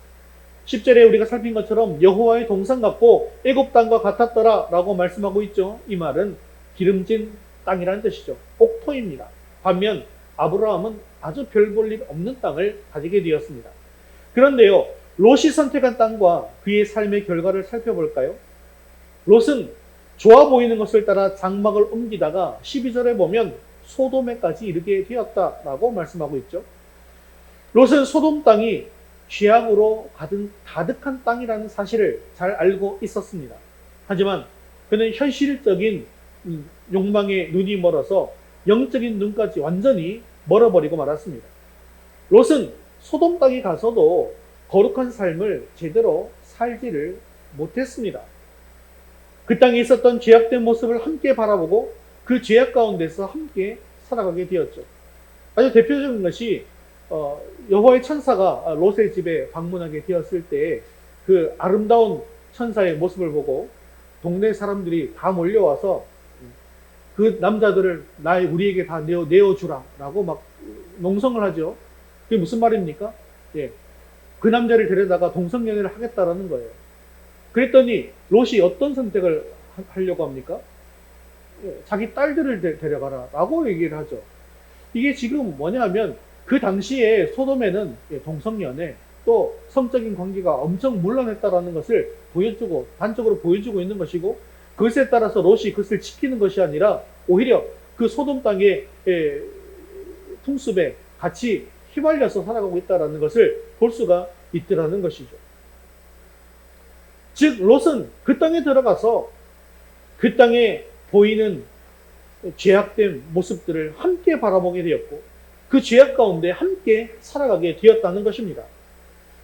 10절에 우리가 살핀 것처럼 여호와의 동산 같고 애굽 땅과 같았더라 라고 말씀하고 있죠. 이 말은 기름진 땅이라는 뜻이죠. 옥토입니다. 반면 아브라함은 아주 별 볼 일 없는 땅을 가지게 되었습니다. 그런데요, 롯이 선택한 땅과 그의 삶의 결과를 살펴볼까요? 롯은 좋아 보이는 것을 따라 장막을 옮기다가 12절에 보면 소돔에까지 이르게 되었다라고 말씀하고 있죠. 롯은 소돔 땅이 죄악으로 가득한 땅이라는 사실을 잘 알고 있었습니다. 하지만 그는 현실적인 욕망에 눈이 멀어서 영적인 눈까지 완전히 멀어버리고 말았습니다. 롯은 소돔 땅에 가서도 거룩한 삶을 제대로 살지를 못했습니다. 그 땅에 있었던 죄악된 모습을 함께 바라보고 그 죄악 가운데서 함께 살아가게 되었죠. 아주 대표적인 것이 여호와의 천사가 롯의 집에 방문하게 되었을 때 그 아름다운 천사의 모습을 보고 동네 사람들이 다 몰려와서 그 남자들을 우리에게 다 내어주라 라고 막 농성을 하죠. 그게 무슨 말입니까? 예, 그 남자를 데려다가 동성연애를 하겠다라는 거예요. 그랬더니 롯이 어떤 선택을 하려고 합니까? 예, 자기 딸들을 데려가라 라고 얘기를 하죠. 이게 지금 뭐냐면 그 당시에 소돔에는 동성연애 또 성적인 관계가 엄청 문란했다라는 것을 단적으로 보여주고 있는 것이고, 그것에 따라서 롯이 그것을 지키는 것이 아니라 오히려 그 소돔 땅의 풍습에 같이 휘말려서 살아가고 있다는 것을 볼 수가 있더라는 것이죠. 즉 롯은 그 땅에 들어가서 그 땅에 보이는 죄악된 모습들을 함께 바라보게 되었고 그 죄악 가운데 함께 살아가게 되었다는 것입니다.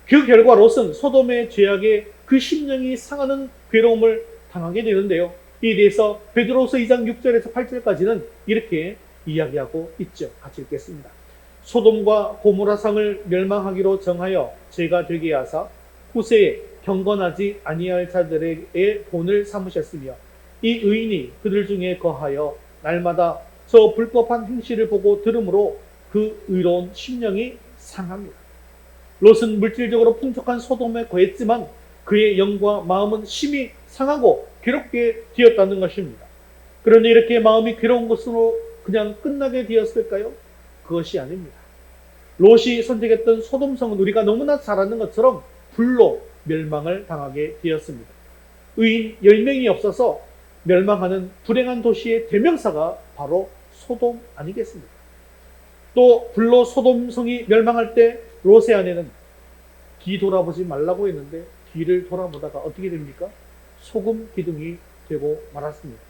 그 결과 롯은 소돔의 죄악에 그 심령이 상하는 괴로움을 당하게 되는데요. 이에 대해서 베드로후서 2장 6절에서 8절까지는 이렇게 이야기하고 있죠. 같이 읽겠습니다. 소돔과 고모라 상을 멸망하기로 정하여 죄가 되게 하사 후세에 경건하지 아니할 자들의 본을 삼으셨으며 이 의인이 그들 중에 거하여 날마다 저 불법한 행실을 보고 들음으로 그 의로운 심령이 상합니다. 롯은 물질적으로 풍족한 소돔에 거했지만 그의 영과 마음은 심히 상하고 괴롭게 되었다는 것입니다. 그런데 이렇게 마음이 괴로운 것으로 그냥 끝나게 되었을까요? 그것이 아닙니다. 롯이 선택했던 소돔성은 우리가 너무나 잘 아는 것처럼 불로 멸망을 당하게 되었습니다. 의인 10명이 없어서 멸망하는 불행한 도시의 대명사가 바로 소돔 아니겠습니까? 또 불로 소돔성이 멸망할 때 롯의 아내는 뒤 돌아보지 말라고 했는데 뒤를 돌아보다가 어떻게 됩니까? 소금 기둥이 되고 말았습니다.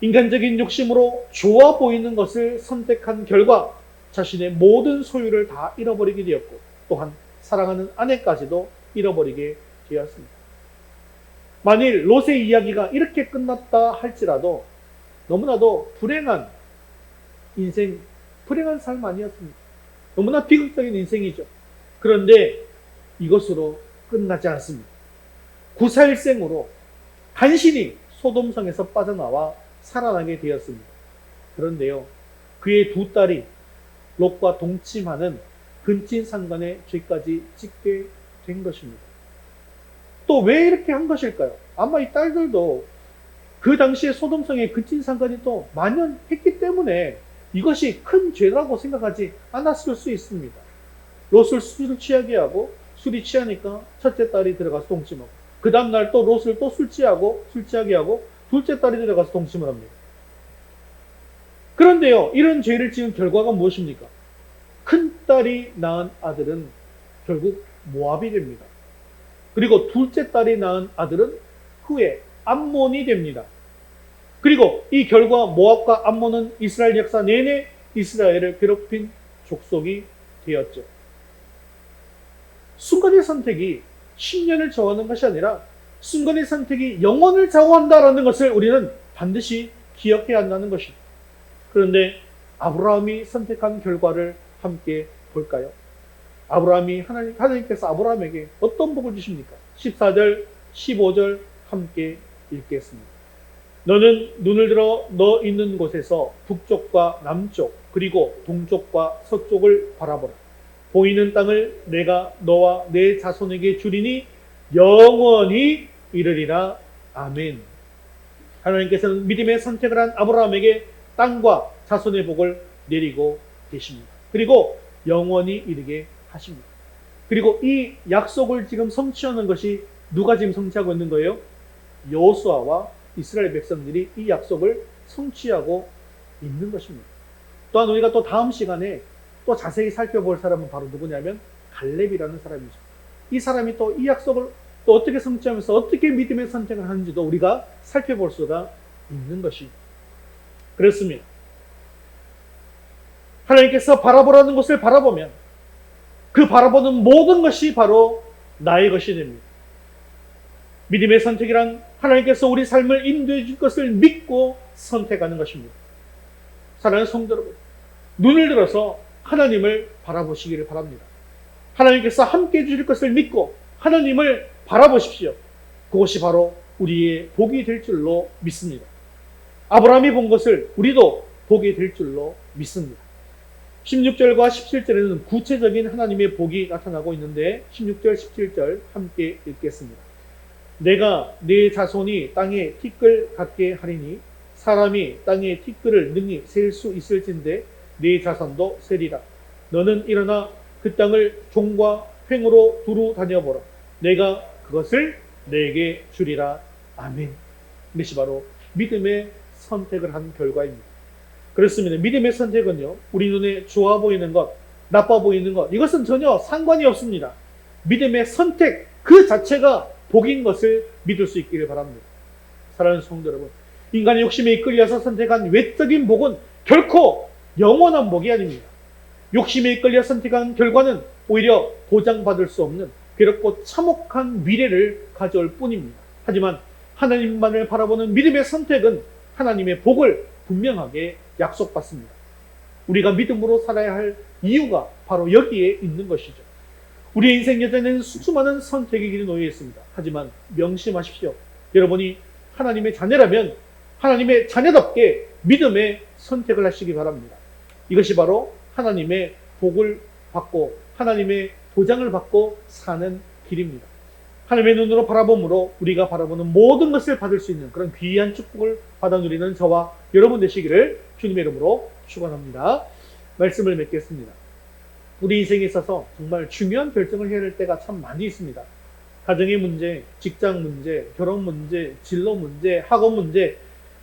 인간적인 욕심으로 좋아 보이는 것을 선택한 결과 자신의 모든 소유를 다 잃어버리게 되었고 또한 사랑하는 아내까지도 잃어버리게 되었습니다. 만일 롯의 이야기가 이렇게 끝났다 할지라도 너무나도 불행한 인생, 불행한 삶 아니었습니까? 너무나 비극적인 인생이죠. 그런데 이것으로 끝나지 않습니다. 구사일생으로 간신히 소돔성에서 빠져나와 살아나게 되었습니다. 그런데요, 그의 두 딸이 롯과 동침하는 근친상간의 죄까지 짓게 된 것입니다. 또 왜 이렇게 한 것일까요? 아마 이 딸들도 그 당시에 소돔성의 근친상간이 또 만연했기 때문에 이것이 큰 죄라고 생각하지 않았을 수 있습니다. 롯을 술을 취하게 하고 술이 취하니까 첫째 딸이 들어가서 동침하고 그 다음날 또 롯을 또 술 취하게 하고 둘째 딸이 들어가서 동침을 합니다. 그런데요, 이런 죄를 지은 결과가 무엇입니까? 큰 딸이 낳은 아들은 결국 모압이 됩니다. 그리고 둘째 딸이 낳은 아들은 후에 암몬이 됩니다. 그리고 이 결과 모압과 암몬은 이스라엘 역사 내내 이스라엘을 괴롭힌 족속이 되었죠. 순간의 선택이 10년을 좌우하는 것이 아니라 순간의 선택이 영원을 좌우한다라는 것을 우리는 반드시 기억해야 한다는 것입니다. 그런데 아브라함이 선택한 결과를 함께 볼까요? 하나님께서 아브라함에게 어떤 복을 주십니까? 14절, 15절 함께 읽겠습니다. 너는 눈을 들어 너 있는 곳에서 북쪽과 남쪽 그리고 동쪽과 서쪽을 바라보라. 보이는 땅을 내가 너와 내 자손에게 주리니 영원히 이르리라. 아멘. 하나님께서는 믿음의 선택을 한 아브라함에게 땅과 자손의 복을 내리고 계십니다. 그리고 영원히 이르게 하십니다. 그리고 이 약속을 지금 성취하는 것이 누가 지금 성취하고 있는 거예요? 여호수아와 이스라엘 백성들이 이 약속을 성취하고 있는 것입니다. 또한 우리가 또 다음 시간에 또 자세히 살펴볼 사람은 바로 누구냐면 갈렙이라는 사람이죠. 이 사람이 또 이 약속을 또 어떻게 성취하면서 어떻게 믿음의 선택을 하는지도 우리가 살펴볼 수가 있는 것이 그렇습니다. 하나님께서 바라보라는 것을 바라보면 그 바라보는 모든 것이 바로 나의 것이 됩니다. 믿음의 선택이란 하나님께서 우리 삶을 인도해 줄 것을 믿고 선택하는 것입니다. 사랑하는 성도 여러분, 눈을 들어서 하나님을 바라보시기를 바랍니다. 하나님께서 함께 해주실 것을 믿고 하나님을 바라보십시오. 그것이 바로 우리의 복이 될 줄로 믿습니다. 아브라함이 본 것을 우리도 보게 될 줄로 믿습니다. 16절과 17절에는 구체적인 하나님의 복이 나타나고 있는데 16절, 17절 함께 읽겠습니다. 내가 네 자손이 땅에 티끌 같게 하리니 사람이 땅에 티끌을 능히 셀 수 있을진데 네 자손도 세리라. 너는 일어나 그 땅을 종과 횡으로 두루 다녀보라. 내가 그것을 내게 주리라. 아멘. 이것이 바로 믿음의 선택을 한 결과입니다. 그렇습니다. 믿음의 선택은요, 우리 눈에 좋아 보이는 것, 나빠 보이는 것, 이것은 전혀 상관이 없습니다. 믿음의 선택 그 자체가 복인 것을 믿을 수 있기를 바랍니다. 사랑하는 성도 여러분, 인간의 욕심에 이끌려서 선택한 외적인 복은 결코 영원한 복이 아닙니다. 욕심에 이끌려 선택한 결과는 오히려 보장받을 수 없는 괴롭고 참혹한 미래를 가져올 뿐입니다. 하지만 하나님만을 바라보는 믿음의 선택은 하나님의 복을 분명하게 약속받습니다. 우리가 믿음으로 살아야 할 이유가 바로 여기에 있는 것이죠. 우리의 인생 여정에는 수많은 선택의 길이 놓여 있습니다. 하지만 명심하십시오. 여러분이 하나님의 자녀라면 하나님의 자녀답게 믿음의 선택을 하시기 바랍니다. 이것이 바로 하나님의 복을 받고 하나님의 보장을 받고 사는 길입니다. 하나님의 눈으로 바라봄으로 우리가 바라보는 모든 것을 받을 수 있는 그런 귀한 축복을 받아 누리는 저와 여러분 되시기를 주님의 이름으로 축원합니다. 말씀을 맺겠습니다. 우리 인생에 있어서 정말 중요한 결정을 해야 할 때가 참 많이 있습니다. 가정의 문제, 직장 문제, 결혼 문제, 진로 문제, 학업 문제,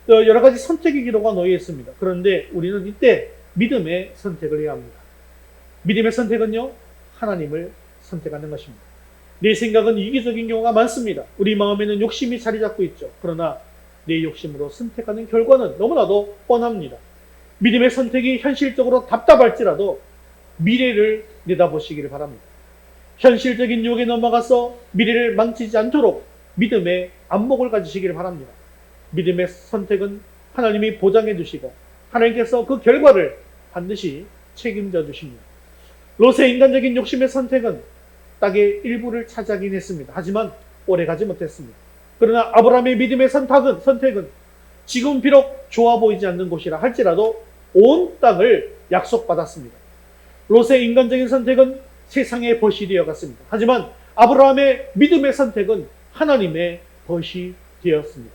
여러 가지 선택의 기로가 놓여 있습니다. 그런데 우리는 이때 믿음의 선택을 해야 합니다. 믿음의 선택은요, 하나님을 선택하는 것입니다. 내 생각은 이기적인 경우가 많습니다. 우리 마음에는 욕심이 자리 잡고 있죠. 그러나 내 욕심으로 선택하는 결과는 너무나도 뻔합니다. 믿음의 선택이 현실적으로 답답할지라도 미래를 내다보시기를 바랍니다. 현실적인 유혹에 넘어가서 미래를 망치지 않도록 믿음의 안목을 가지시기를 바랍니다. 믿음의 선택은 하나님이 보장해 주시고 하나님께서 그 결과를 반드시 책임져 주십니다. 롯의 인간적인 욕심의 선택은 땅의 일부를 차지하긴 했습니다. 하지만 오래 가지 못했습니다. 그러나 아브라함의 믿음의 선택은 지금 비록 좋아 보이지 않는 곳이라 할지라도 온 땅을 약속받았습니다. 롯의 인간적인 선택은 세상의 벗이 되어갔습니다. 하지만 아브라함의 믿음의 선택은 하나님의 벗이 되었습니다.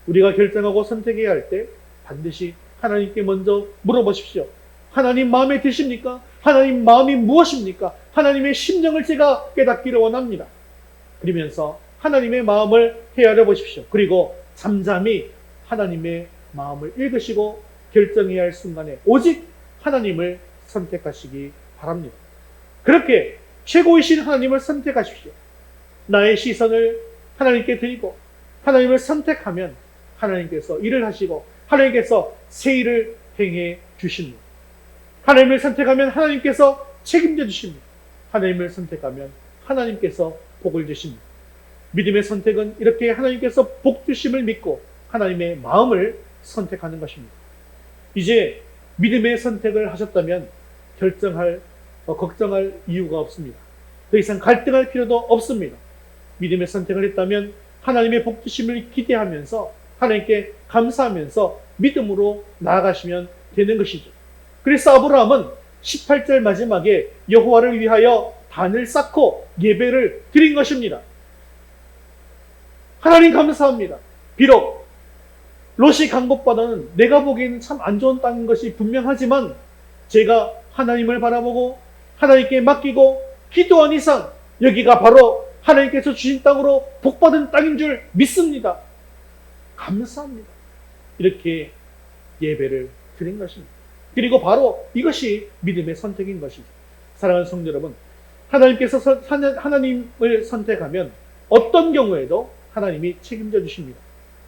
우리가 결정하고 선택해야 할 때 반드시 하나님께 먼저 물어보십시오. 하나님 마음에 드십니까? 하나님 마음이 무엇입니까? 하나님의 심정을 제가 깨닫기를 원합니다. 그러면서 하나님의 마음을 헤아려 보십시오. 그리고 잠잠히 하나님의 마음을 읽으시고 결정해야 할 순간에 오직 하나님을 선택하시기 바랍니다. 그렇게 최고이신 하나님을 선택하십시오. 나의 시선을 하나님께 드리고 하나님을 선택하면 하나님께서 일을 하시고 하나님께서 새 일을 행해 주십니다. 하나님을 선택하면 하나님께서 책임져 주십니다. 하나님을 선택하면 하나님께서 복을 주십니다. 믿음의 선택은 이렇게 하나님께서 복 주심을 믿고 하나님의 마음을 선택하는 것입니다. 이제 믿음의 선택을 하셨다면 걱정할 이유가 없습니다. 더 이상 갈등할 필요도 없습니다. 믿음의 선택을 했다면 하나님의 복 주심을 기대하면서 하나님께 감사하면서 믿음으로 나아가시면 되는 것이죠. 그래서 아브라함은 18절 마지막에 여호와를 위하여 단을 쌓고 예배를 드린 것입니다. 하나님 감사합니다. 비록 롯이 간 곳보다는 내가 보기에는 참 안 좋은 땅인 것이 분명하지만 제가 하나님을 바라보고 하나님께 맡기고 기도한 이상 여기가 바로 하나님께서 주신 땅으로 복받은 땅인 줄 믿습니다. 감사합니다. 이렇게 예배를 드린 것입니다. 그리고 바로 이것이 믿음의 선택인 것이죠. 사랑하는 성도 여러분, 하나님을 선택하면 어떤 경우에도 하나님이 책임져 주십니다.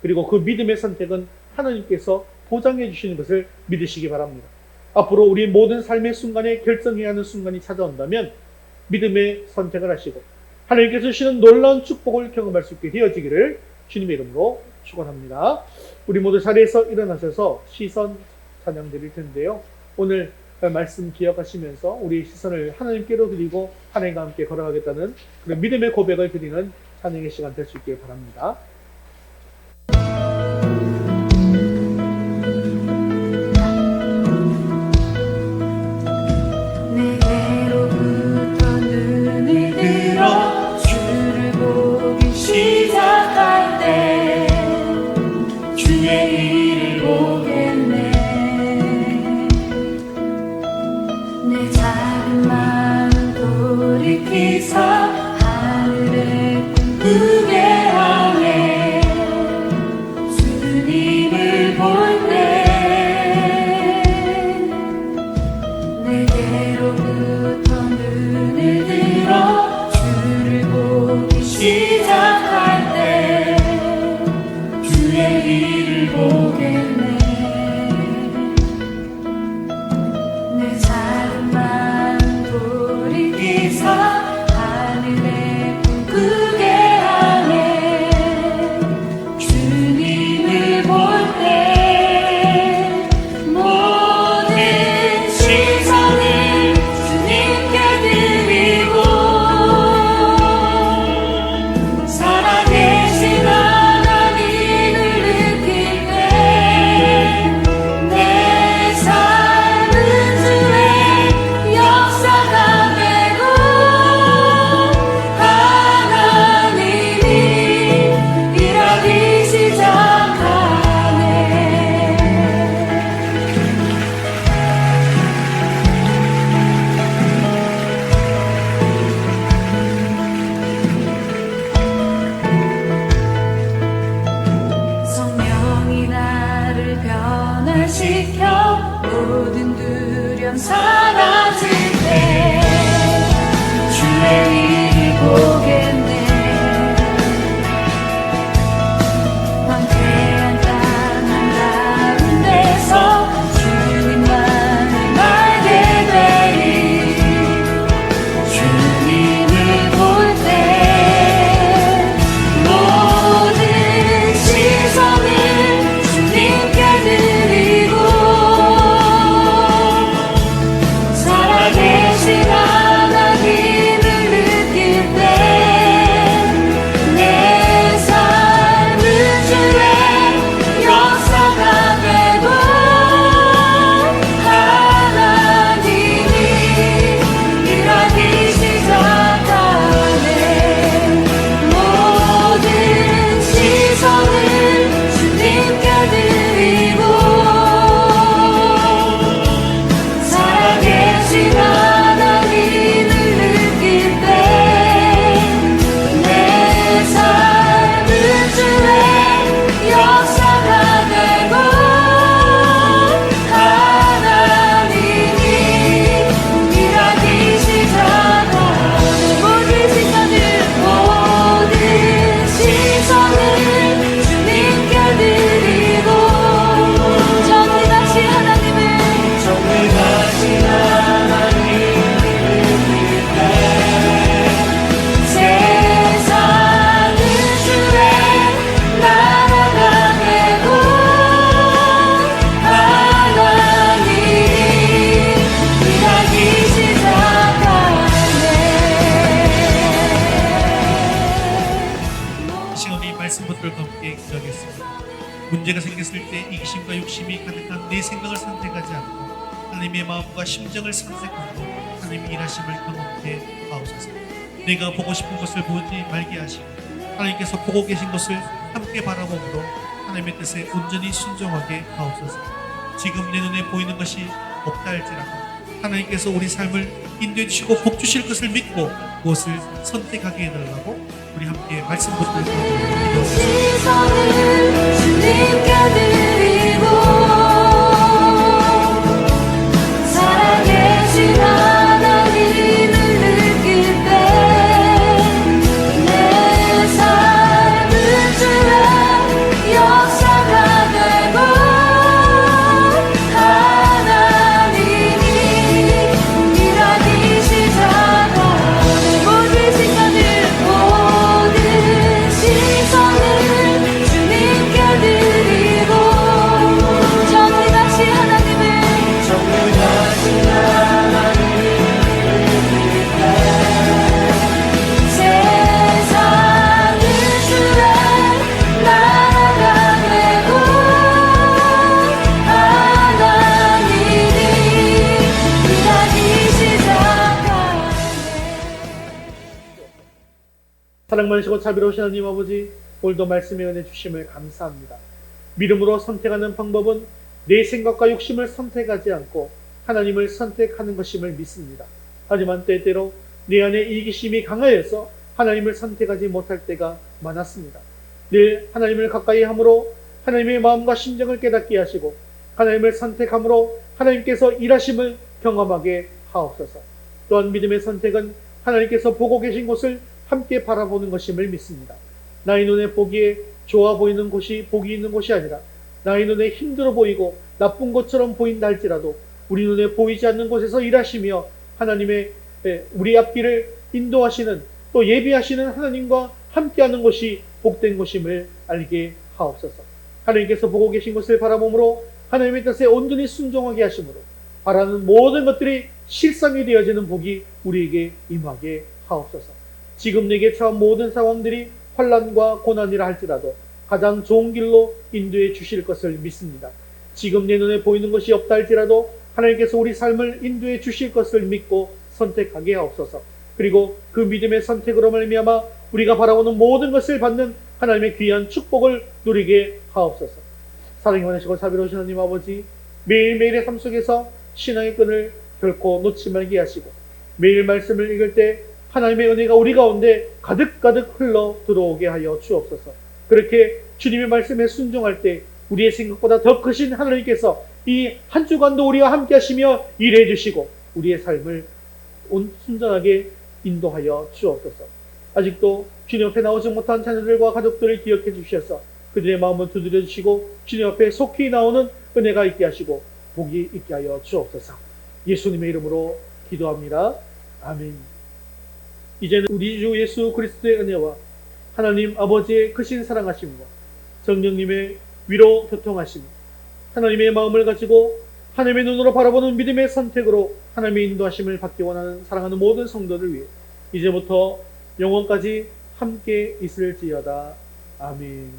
그리고 그 믿음의 선택은 하나님께서 보장해 주시는 것을 믿으시기 바랍니다. 앞으로 우리 모든 삶의 순간에 결정해야 하는 순간이 찾아온다면 믿음의 선택을 하시고 하나님께서 주시는 놀라운 축복을 경험할 수 있게 되어지기를 주님의 이름으로 축원합니다. 우리 모두 자리에서 일어나셔서 시선 찬양 드릴 텐데요. 오늘 말씀 기억하시면서 우리 시선을 하나님께로 드리고 하나님과 함께 걸어가겠다는 그런 믿음의 고백을 드리는 찬양의 시간 될 수 있길 바랍니다. 내게로부터 눈을 들어 주를 보기 시작할 때 주의 일을 보겠네. 내 작은 마음 돌이키사 하늘의 꿈꾸게 하네. 변화시켜 모든 두려움 사라질 때 주의 일을 보겠네. 황폐한 땅 가운데서 주님만을 알게 되리. 주님을 볼 때 모든 시선을 주님께 드리고 살아계신 하나님을 느낄 때 내 삶은 주의 역사가 되고 하나님이 일하기 시작하네. 모든 시선을 주님께 드리고 살아계신 하나님을 느낄 때 내 삶은 주의 역사가 되고 하나님이 일하기 시작하네. 모든 시선을 주님께 드리고 정리하신 하나님을 세상은 주의 나라가 되고 하나님이 일하기 시작하네. 이 시간 우리 말씀 붙들과 함께 기도하겠습니다. 문제가 생겼을 때 이기심과 욕심이 가득한 내 생각을 선택하지 않고 하나님의 마음과 심정을 선택하고 하나님의 일하심을 경험케 하옵소서. 내가 보고 싶은 것을 보지 말게 하시고 하나님께서 보고 계신 것을 함께 바라보므로 하나님의 뜻에 온전히 순종하게 하옵소서. 지금 내 눈에 보이는 것이 없다 할지라도 하나님께서 우리 삶을 인도해 주시고 복 주실 것을 믿고 무엇을 선택하게 해달라고 우리 함께 말씀 붙들고 기도하겠습니다. 시선을 주님께 드리고 살아계신 하나님을 느낄 때 내 삶은 주의 역사가 되고 하나님이 일하기 시작하네. 모든 시선을 주님께 드리고 정리하신 하나님을 세상은 주의 나라가 되고 하나님이 일하기 시작하네. 사랑 많으시고 자비로우신 하나님 아버지, 오늘도 말씀의 은혜 주심을 감사합니다. 믿음으로 선택하는 방법은 내 생각과 욕심을 선택하지 않고 하나님을 선택하는 것임을 믿습니다. 하지만 때때로 내 안에 이기심이 강하여서 하나님을 선택하지 못할 때가 많았습니다. 늘 하나님을 가까이 함으로 하나님의 마음과 심정을 깨닫게 하시고 하나님을 선택함으로 하나님께서 일하심을 경험하게 하옵소서. 또한 믿음의 선택은 하나님께서 보고 계신 곳을 함께 바라보는 것임을 믿습니다. 나의 눈에 보기에 좋아 보이는 곳이 복이 있는 곳이 아니라 나의 눈에 힘들어 보이고 나쁜 것처럼 보인다 할지라도 우리 눈에 보이지 않는 곳에서 일하시며 하나님의 우리 앞길을 인도하시는 또 예비하시는 하나님과 함께하는 것이 복된 것임을 알게 하옵소서. 하나님께서 보고 계신 것을 바라보므로 하나님의 뜻에 온전히 순종하게 하심으로 바라는 모든 것들이 실상이 되어지는 복이 우리에게 임하게 하옵소서. 지금 내게 처한 모든 상황들이 환난과 고난이라 할지라도 가장 좋은 길로 인도해 주실 것을 믿습니다. 지금 내 눈에 보이는 것이 없다 할지라도 하나님께서 우리 삶을 인도해 주실 것을 믿고 선택하게 하옵소서. 그리고 그 믿음의 선택으로 말미암아 우리가 바라보는 모든 것을 받는 하나님의 귀한 축복을 누리게 하옵소서. 사랑이 많으시고 자비로우신 하나님 아버지, 매일매일의 삶 속에서 신앙의 끈을 결코 놓지 말게 하시고 매일 말씀을 읽을 때 하나님의 은혜가 우리 가운데 가득가득 흘러 들어오게 하여 주옵소서. 그렇게 주님의 말씀에 순종할 때 우리의 생각보다 더 크신 하나님께서 이 한 주간도 우리와 함께 하시며 일해 주시고 우리의 삶을 순전하게 인도하여 주옵소서. 아직도 주님 앞에 나오지 못한 자녀들과 가족들을 기억해 주셔서 그들의 마음을 두드려 주시고 주님 앞에 속히 나오는 은혜가 있게 하시고 복이 있게 하여 주옵소서. 예수님의 이름으로 기도합니다. 아멘. 이제는 우리 주 예수 그리스도의 은혜와 하나님 아버지의 크신 사랑하심과 성령님의 위로 교통하심, 하나님의 마음을 가지고 하나님의 눈으로 바라보는 믿음의 선택으로 하나님의 인도하심을 받기 원하는 사랑하는 모든 성도를 위해 이제부터 영원까지 함께 있을지어다. 아멘.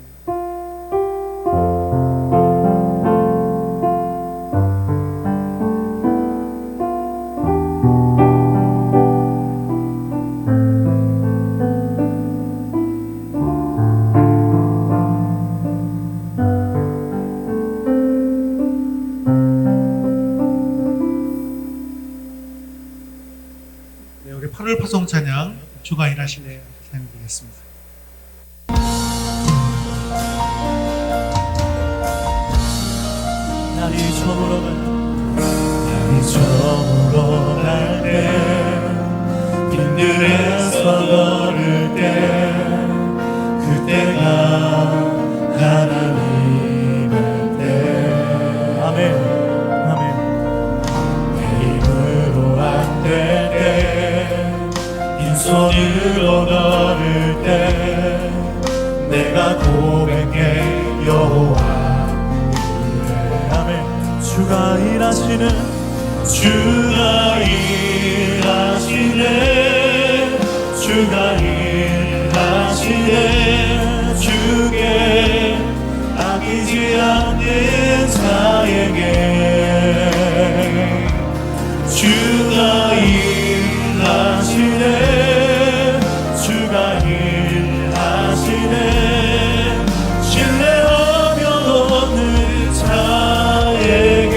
네, 우리 8월 파송 찬양 주가 일하시네 찬양드리겠습니다. 날이 저물어 갈 때 빈들에서 걸을 때 그때가 하나님의 때 아멘 아멘 내 힘으로 안 될 때 빈손으로 걸을 때 내가 고백해 여호와 주가 일하시네 주가 일하시네 주가 일하시네 주께 아끼지 않는 자에게 주가 일하시네 주가 일하시네 신뢰하며 얻는 자에게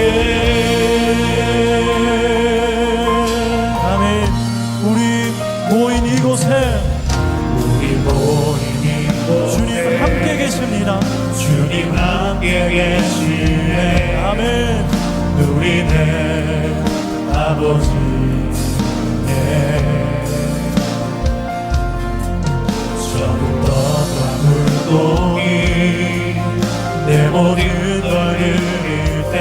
주님 함께 계십니다. 주님 함께 계시네 아멘. 누리네 아버지네 저는 떠난 물동이 내 모든 걸 드릴 때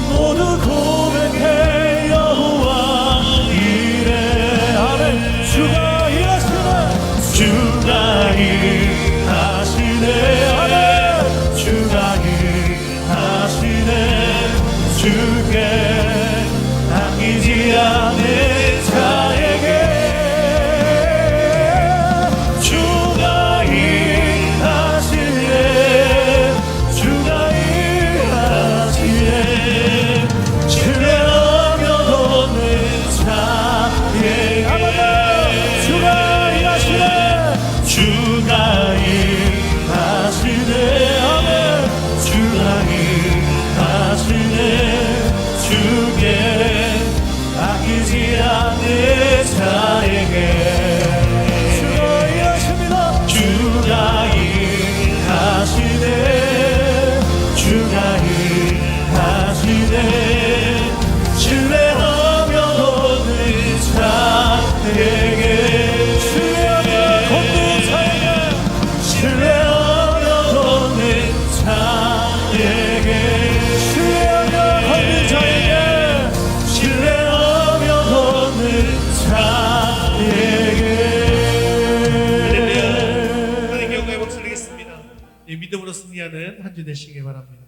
모두 고백해 여호와 이래 아멘. 주가 일하시네 주가 일하시네 아멘. 주가 일하시네 주께 아끼지 않는 자에게 주가 일하시네 주가 일하시네 신뢰하며 얻는 자에게 주가 일하시네. 주가 일하시네 아멘. 주가 일하시네 주께 아끼지 않는 자에게 주가 일하십니다. 주가 일하시네 주가 일하시네 신뢰하며 얻는 자에게 신뢰하며 걷는 자에게 신뢰하며 얻는 자에게 신뢰하며 걷는 자에게 신뢰하며 얻는 자에게 하나님께 영광의 박수 드리겠습니다. 이 믿음으로 승리하는 한 주 되시길 바랍니다.